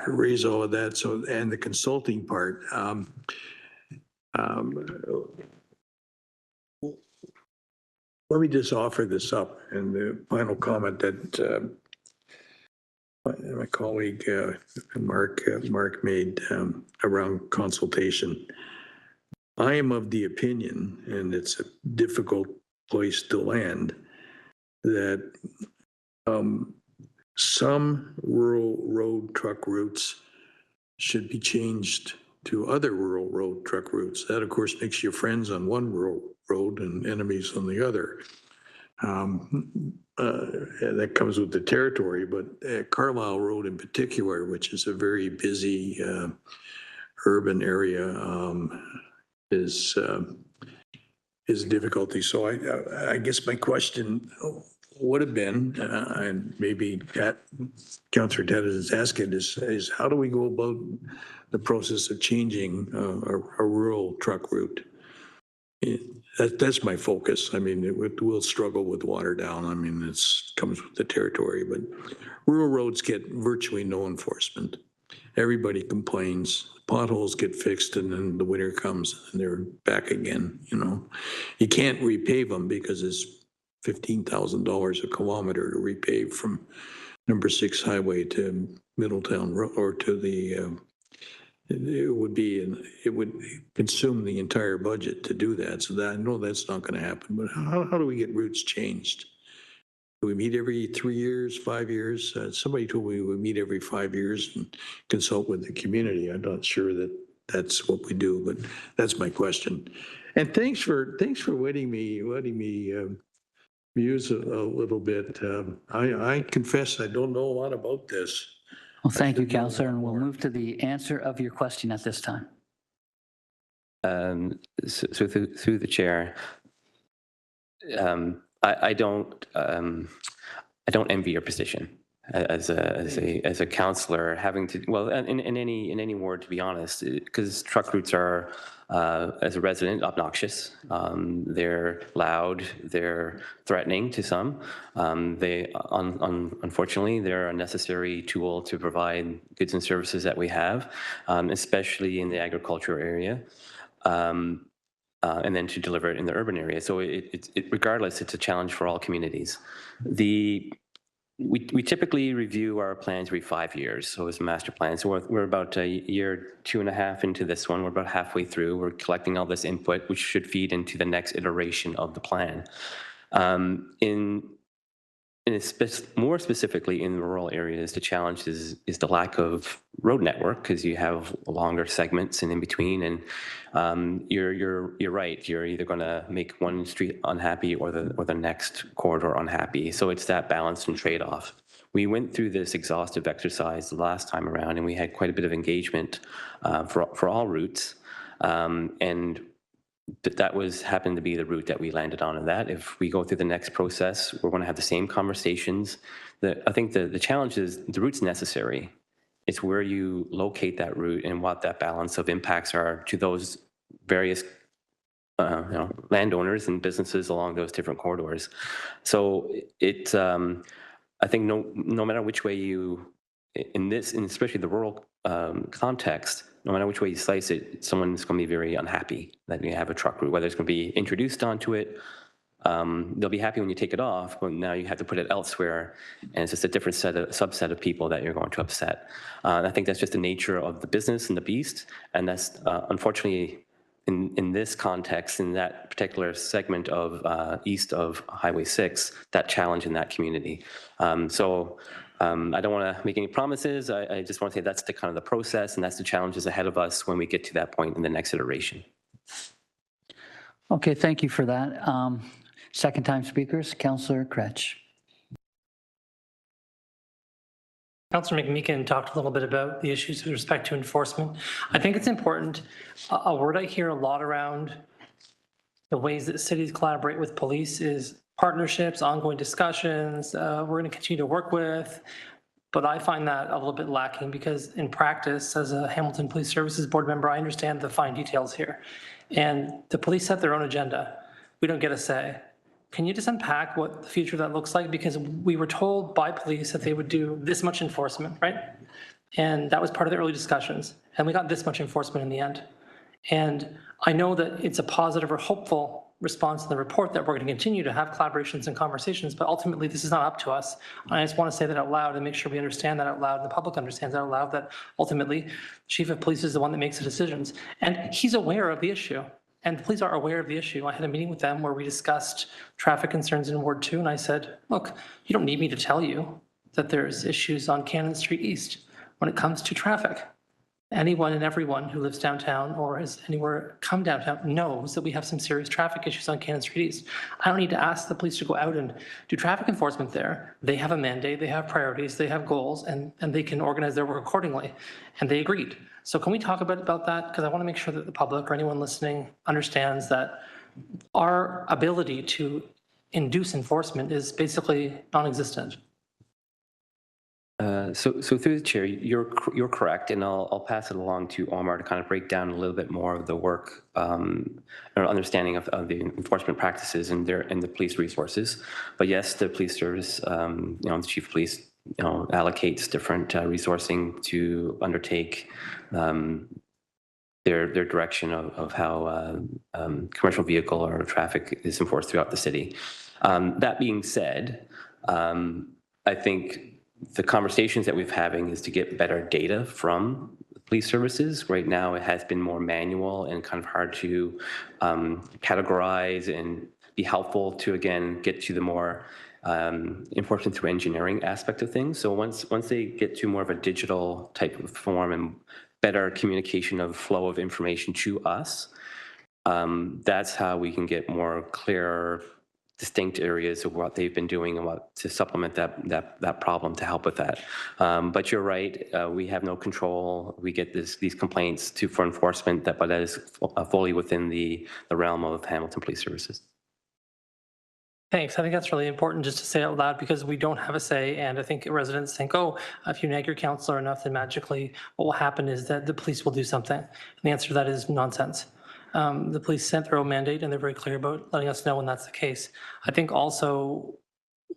raise all of that. So, and the consulting part. Let me just offer this up, and the final comment that my colleague Mark made around consultation. I am of the opinion, and it's a difficult place to land, that some rural road truck routes should be changed to other rural road truck routes. That, of course, makes you friends on one rural road and enemies on the other. That comes with the territory, but Carlisle Road in particular, which is a very busy urban area, is a difficulty. So I guess my question would have been, and maybe Councillor Tedder is asking, is how do we go about the process of changing a rural truck route? That's my focus. I mean, we'll struggle with Waterdown. I mean, it comes with the territory, but rural roads get virtually no enforcement. Everybody complains. Potholes get fixed, and then the winter comes and they're back again. You know, you can't repave them because it's $15,000 a kilometer to repave from number 6 highway to Middletown or to the. It would consume the entire budget to do that. So that I know that's not going to happen. But how do we get routes changed? Do we meet every 3 years, 5 years? Somebody told me we meet every 5 years and consult with the community. I'm not sure that that's what we do, but that's my question. And thanks for letting me muse a little bit. I confess I don't know a lot about this. Well, thank you, Councillor, and we'll move to the answer of your question at this time. So through the chair, I don't envy your position as a councillor having to, well, in any ward, to be honest, because truck routes are as a resident, obnoxious. They're loud, they're threatening to some. Unfortunately, they're a necessary tool to provide goods and services that we have, especially in the agriculture area. And then to deliver it in the urban area. So regardless, it's a challenge for all communities. We typically review our plans every 5 years, so it's a master plan. So we're about a year, 2.5 into this one. We're about halfway through. We're collecting all this input, which should feed into the next iteration of the plan. More specifically in rural areas, the challenge is the lack of road network, because you have longer segments and in between. And you're right. You're either going to make one street unhappy or the next corridor unhappy. So it's that balance and trade-off. We went through this exhaustive exercise the last time around, and we had quite a bit of engagement for all routes. And that happened to be the route that we landed on. And that if we go through the next process, we're going to have the same conversations. I think the challenge is the route's necessary. It's where you locate that route and what that balance of impacts are to those various landowners and businesses along those different corridors. So I think no matter which way in especially the rural context, no matter which way you slice it, someone's going to be very unhappy that you have a truck route, whether it's going to be introduced onto it. They'll be happy when you take it off, but now you have to put it elsewhere, and it's just a different subset of people that you're going to upset. I think that's just the nature of the business and the beast, and that's unfortunately in this context, in that particular segment of east of Highway 6, that challenge in that community. I don't want to make any promises. I just want to say that's the kind of the process, and that's the challenges ahead of us when we get to that point in the next iteration. Okay, thank you for that. Second time speakers, Councillor Kretsch. Councillor McMeekin talked a little bit about the issues with respect to enforcement. I think it's important. A word I hear a lot around the ways that cities collaborate with police is partnerships, ongoing discussions, we're going to continue to work with. But I find that a little bit lacking, because in practice, as a Hamilton Police Services Board member, I understand the fine details here. And the police set their own agenda. We don't get a say. Can you just unpack what the future of that looks like? Because we were told by police that they would do this much enforcement, right? And that was part of the early discussions. And we got this much enforcement in the end. And I know that it's a positive or hopeful response in the report that we're going to continue to have collaborations and conversations, but ultimately this is not up to us. I just want to say that out loud and make sure we understand that out loud and the public understands that out loud, that ultimately the chief of police is the one that makes the decisions. And he's aware of the issue. And the police are aware of the issue. I had a meeting with them where we discussed traffic concerns in Ward 2, and I said, look, you don't need me to tell you that there's issues on Cannon Street East when it comes to traffic. Anyone and everyone who lives downtown or has anywhere come downtown knows that we have some serious traffic issues on Cannon Street East. I don't need to ask the police to go out and do traffic enforcement there. They have a mandate, they have priorities, they have goals, and they can organize their work accordingly. And they agreed. So can we talk about that? Because I want to make sure that the public or anyone listening understands that our ability to induce enforcement is basically non-existent. So through the chair, you're correct, and I'll pass it along to Omar to kind of break down a little bit more of the work, or understanding of the enforcement practices and the police resources. But yes, the police service, the chief of police, allocates different resourcing to undertake their direction of how commercial vehicle or traffic is enforced throughout the city. That being said, I think the conversations that we're having is to get better data from police services. Right now, it has been more manual and kind of hard to categorize and be helpful to, again, get to the more enforcement through engineering aspect of things. So once they get to more of a digital type of form and better communication of flow of information to us, that's how we can get more clear, distinct areas of what they've been doing and what to supplement that problem to help with that. But you're right, we have no control. We get these complaints for enforcement, but that is fully within the realm of Hamilton Police Services. Thanks. I think that's really important just to say out loud, because we don't have a say. And I think residents think, oh, if you nag your counselor enough, then magically what will happen is that the police will do something. And the answer to that is nonsense. The police sent their own mandate and they're very clear about letting us know when that's the case. I think also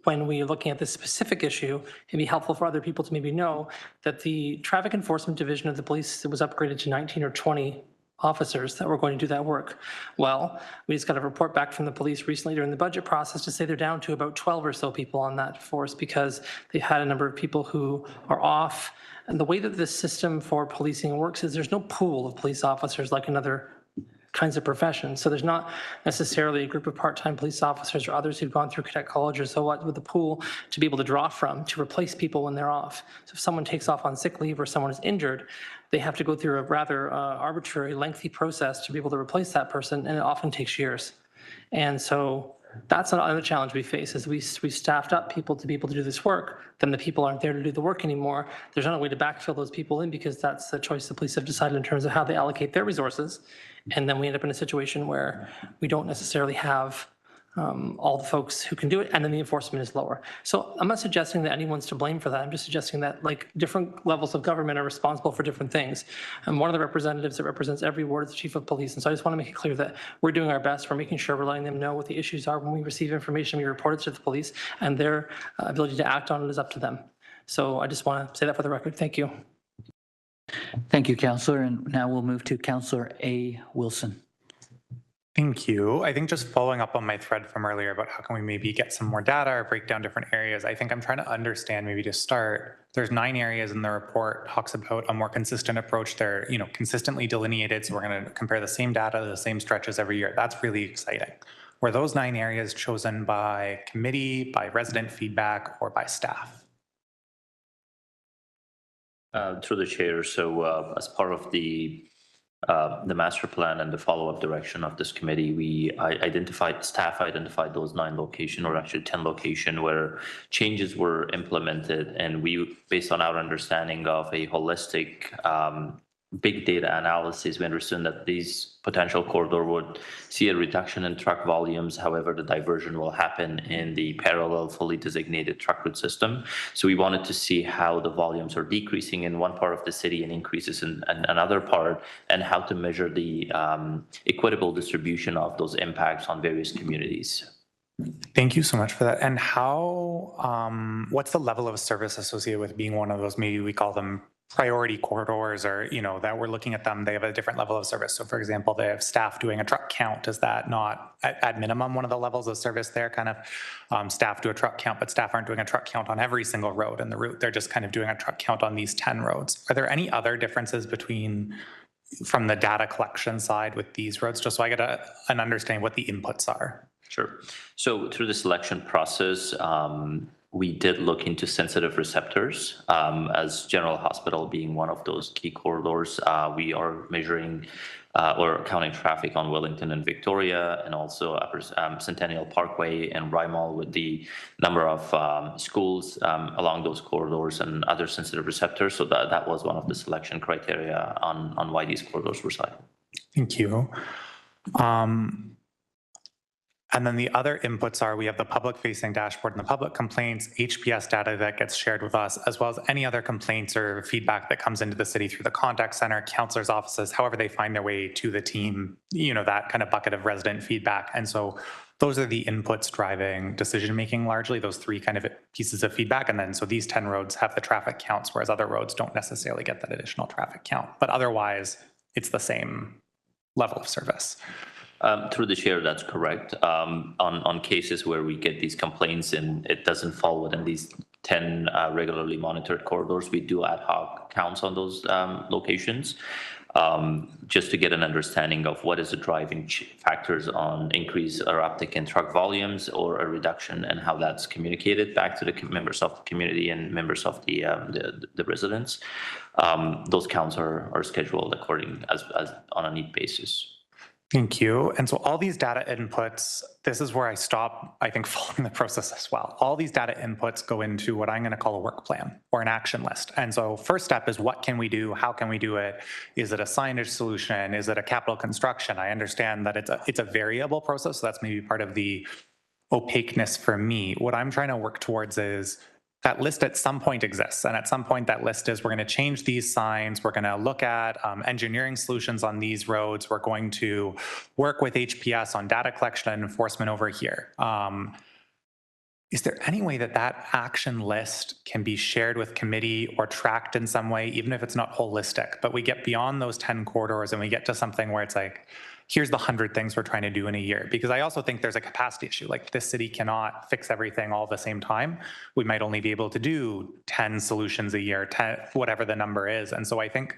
when we're looking at this specific issue, it'd be helpful for other people to maybe know that the Traffic Enforcement Division of the police was upgraded to 19 or 20 officers that were going to do that work. Well, we just got a report back from the police recently during the budget process to say they're down to about 12 or so people on that force because they've had a number of people who are off. And the way that this system for policing works is there's no pool of police officers like in other kinds of professions. So there's not necessarily a group of part-time police officers or others who've gone through cadet college or so what with the pool to be able to draw from to replace people when they're off. So if someone takes off on sick leave or someone is injured, they have to go through a rather arbitrary, lengthy process to be able to replace that person, and it often takes years. And so that's another challenge we face is we staffed up people to be able to do this work, then the people aren't there to do the work anymore. There's not a way to backfill those people in because that's the choice the police have decided in terms of how they allocate their resources. And then we end up in a situation where we don't necessarily have all the folks who can do it, and then the enforcement is lower. So I'm not suggesting that anyone's to blame for that. I'm just suggesting that like different levels of government are responsible for different things. And one of the representatives that represents every ward is the chief of police. And so I just want to make it clear that we're doing our best. We're making sure we're letting them know what the issues are. When we receive information, we report it to the police, and their ability to act on it is up to them. So I just want to say that for the record. Thank you. Thank you, Councillor. And now we'll move to Councillor A. Wilson. Thank you. I think just following up on my thread from earlier about how can we maybe get some more data or break down different areas, I think I'm trying to understand maybe to start, there's 9 areas in the report, talks about a more consistent approach. They're, consistently delineated. So we're going to compare the same data, the same stretches every year. That's really exciting. Were those 9 areas chosen by committee, by resident feedback, or by staff? Through the chair, so as part of the master plan and the follow-up direction of this committee, staff identified those 9 locations, or actually 10 locations, where changes were implemented, and we, based on our understanding of a holistic big data analysis, we understood that these potential corridor would see a reduction in truck volumes. However, the diversion will happen in the parallel fully designated truck route system. So we wanted to see how the volumes are decreasing in one part of the city and increases in another part, and how to measure the equitable distribution of those impacts on various communities. Thank you so much for that. And how, what's the level of service associated with being one of those, maybe we call them priority corridors, or, that we're looking at them, they have a different level of service. So for example, they have staff doing a truck count. Is that not at minimum one of the levels of service there? Kind of staff do a truck count, but staff aren't doing a truck count on every single road in the route. They're just kind of doing a truck count on these 10 roads. Are there any other differences from the data collection side with these roads, just so I get an understanding what the inputs are? Sure. So through the selection process, we did look into sensitive receptors, as General Hospital being one of those key corridors. We are measuring or counting traffic on Wellington and Victoria, and also Centennial Parkway and Rye Mall, with the number of schools along those corridors and other sensitive receptors. So that was one of the selection criteria on why these corridors were selected. Thank you. And then the other inputs are, we have the public-facing dashboard and the public complaints, HPS data that gets shared with us, as well as any other complaints or feedback that comes into the city through the contact center, counselors' offices, however they find their way to the team, that kind of bucket of resident feedback. And so those are the inputs driving decision-making largely, those 3 kind of pieces of feedback. And then so these 10 roads have the traffic counts, whereas other roads don't necessarily get that additional traffic count. But otherwise, it's the same level of service. Through the chair, that's correct. On cases where we get these complaints and it doesn't fall within these 10 regularly monitored corridors, we do ad hoc counts on those locations, just to get an understanding of what is the driving factors on increase or uptick in truck volumes, or a reduction, and how that's communicated back to the members of the community and members of the residents. Those counts are scheduled according as on a need basis. Thank you. And so all these data inputs, this is where I stop, I think, following the process as well. All these data inputs go into what I'm going to call a work plan or an action list. And so first step is, what can we do? How can we do it? Is it a signage solution? Is it a capital construction? I understand that it's a variable process. So that's maybe part of the opaqueness for me. What I'm trying to work towards is, that list at some point exists. And at some point that list is, we're going to change these signs. We're going to look at engineering solutions on these roads. We're going to work with HPS on data collection and enforcement over here. Is there any way that that action list can be shared with committee or tracked in some way, even if it's not holistic, but we get beyond those 10 corridors and we get to something where it's like, here's the 100 things we're trying to do in a year? Because I also think there's a capacity issue. Like, this city cannot fix everything all at the same time. We might only be able to do 10 solutions a year, 10, whatever the number is. And so I think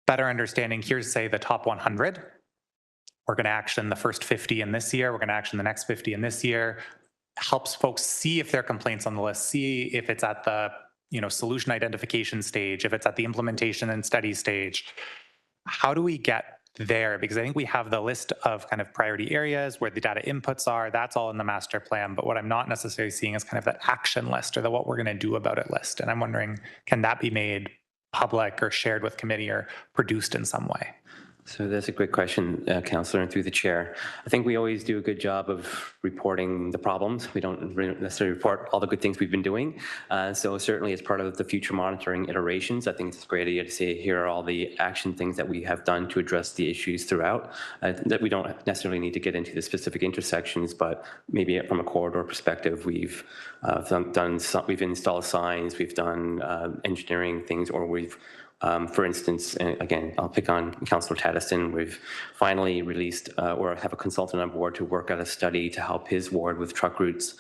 better understanding, here's say the top 100. We're going to action the first 50 in this year. We're going to action the next 50 in this year. Helps folks see if there are complaints on the list, see if it's at the solution identification stage, if it's at the implementation and study stage. How do we get there? Because I think we have the list of kind of priority areas where the data inputs are. That's all in the master plan. But what I'm not necessarily seeing is kind of that action list or the what we're going to do about it list. And I'm wondering, can that be made public or shared with committee or produced in some way? So that's a great question, Councillor, and through the chair. I think we always do a good job of reporting the problems. We don't necessarily report all the good things we've been doing. So certainly as part of the future monitoring iterations, I think it's a great idea to say, here are all the action things that we have done to address the issues throughout. That we don't necessarily need to get into the specific intersections, but maybe from a corridor perspective, we've we've installed signs, we've done engineering things, or we've for instance, again, I'll pick on Councillor Taddison. We've finally released or have a consultant on board to work out a study to help his ward with truck routes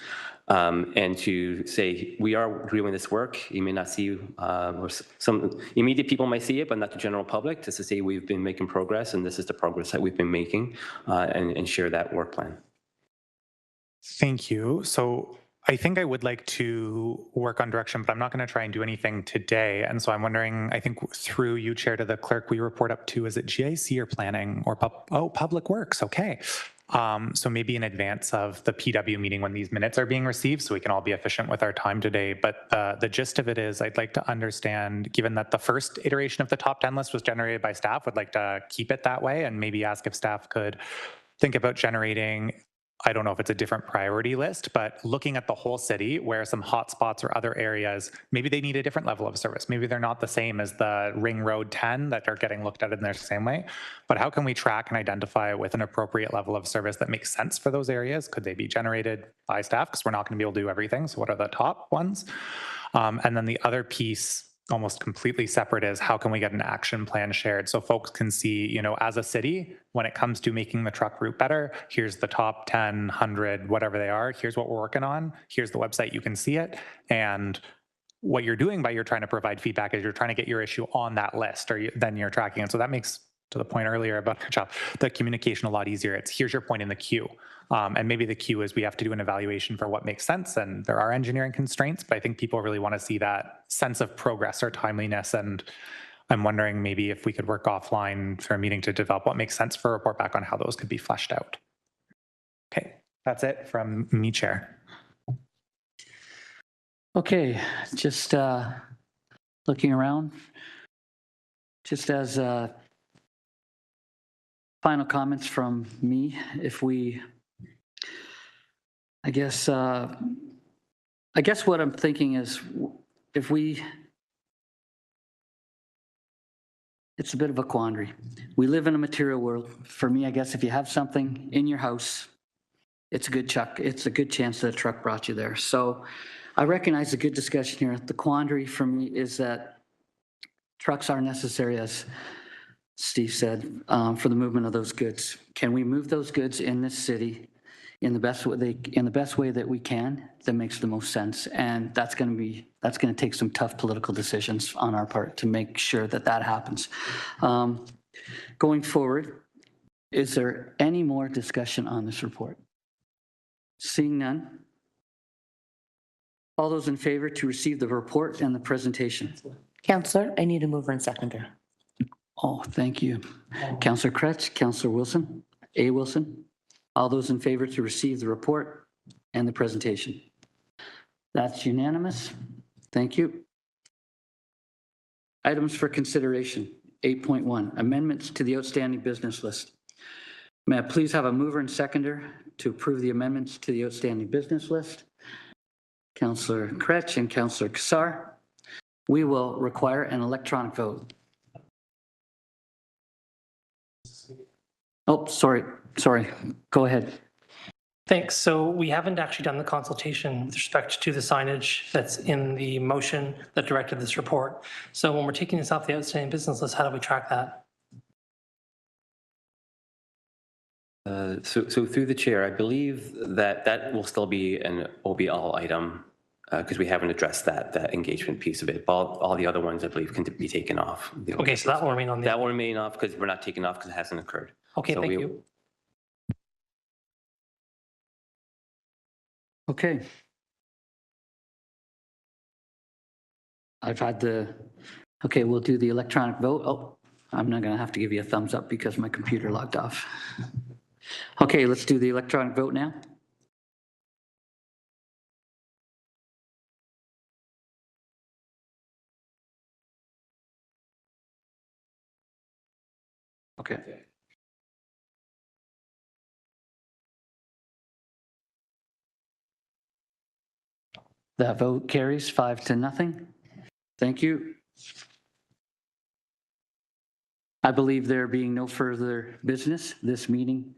and to say, we are doing this work. You may not see, or some immediate people might see it, but not the general public, just to say we've been making progress and this is the progress that we've been making and share that work plan. Thank you. So I think I would like to work on direction, but I'm not going to try and do anything today. And so I'm wondering, I think through you, Chair, to the clerk, we report up to, is it GIC or planning or Public Works? Okay. So maybe in advance of the PW meeting when these minutes are being received, so we can all be efficient with our time today. But the gist of it is, I'd like to understand, given that the first iteration of the top 10 list was generated by staff, would like to keep it that way and maybe ask if staff could think about generating, I don't know if it's a different priority list, but looking at the whole city where some hotspots or other areas, maybe they need a different level of service. Maybe they're not the same as the Ring Road 10 that are getting looked at in the same way. But how can we track and identify with an appropriate level of service that makes sense for those areas? Could they be generated by staff? Because we're not going to be able to do everything. So what are the top ones? And then the other piece, almost completely separate, is how can we get an action plan shared so folks can see, as a city, when it comes to making the truck route better, here's the top 10, 100, whatever they are, here's what we're working on, here's the website, you can see it. And what you're doing by you're trying to provide feedback is you're trying to get your issue on that list, or then you're tracking it. So that makes, to the point earlier about the communication a lot easier. It's here's your point in the queue. And maybe the queue is we have to do an evaluation for what makes sense, and there are engineering constraints, but I think people really want to see that sense of progress or timeliness. And I'm wondering maybe if we could work offline for a meeting to develop what makes sense for a report back on how those could be fleshed out. Okay, that's it from me, Chair. Okay, just looking around, just as final comments from me, I guess what I'm thinking is it's a bit of a quandary. We live in a material world. For me, I guess if you have something in your house, it's a good chance that a truck brought you there. So I recognize a good discussion here. The quandary for me is that trucks are necessary, as Steve said, for the movement of those goods. Can we move those goods in this city in the best way that we can, that makes the most sense? And that's going to take some tough political decisions on our part to make sure that that happens. Going forward, is there any more discussion on this report? Seeing none. All those in favor to receive the report and the presentation? Councillor, I need a mover and seconder. Oh, thank you. Councillor Kretz, Councillor Wilson, A. Wilson. All those in favor to receive the report and the presentation? That's unanimous. Thank you. Items for consideration. 8.1, amendments to the outstanding business list. May I please have a mover and seconder to approve the amendments to the outstanding business list? Counselor Kretsch and Counselor Kassar. We will require an electronic vote. Oh, sorry. Go ahead. Thanks. So we haven't actually done the consultation with respect to the signage that's in the motion that directed this report. So when we're taking this off the outstanding business list, how do we track that? So through the chair, I believe that that will still be an OBL item because we haven't addressed that engagement piece of it. All the other ones, I believe, can be taken off. Okay, so that will remain on the. That will remain off because we're not taking off because it hasn't occurred. Okay, So thank we- you. Okay. Okay, we'll do the electronic vote. Oh, I'm not going to have to give you a thumbs up because my computer logged off. Okay, let's do the electronic vote now. Okay. That vote carries 5-0. Thank you. I believe there being no further business, this meeting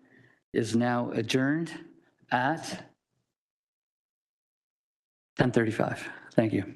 is now adjourned at 10:35. Thank you.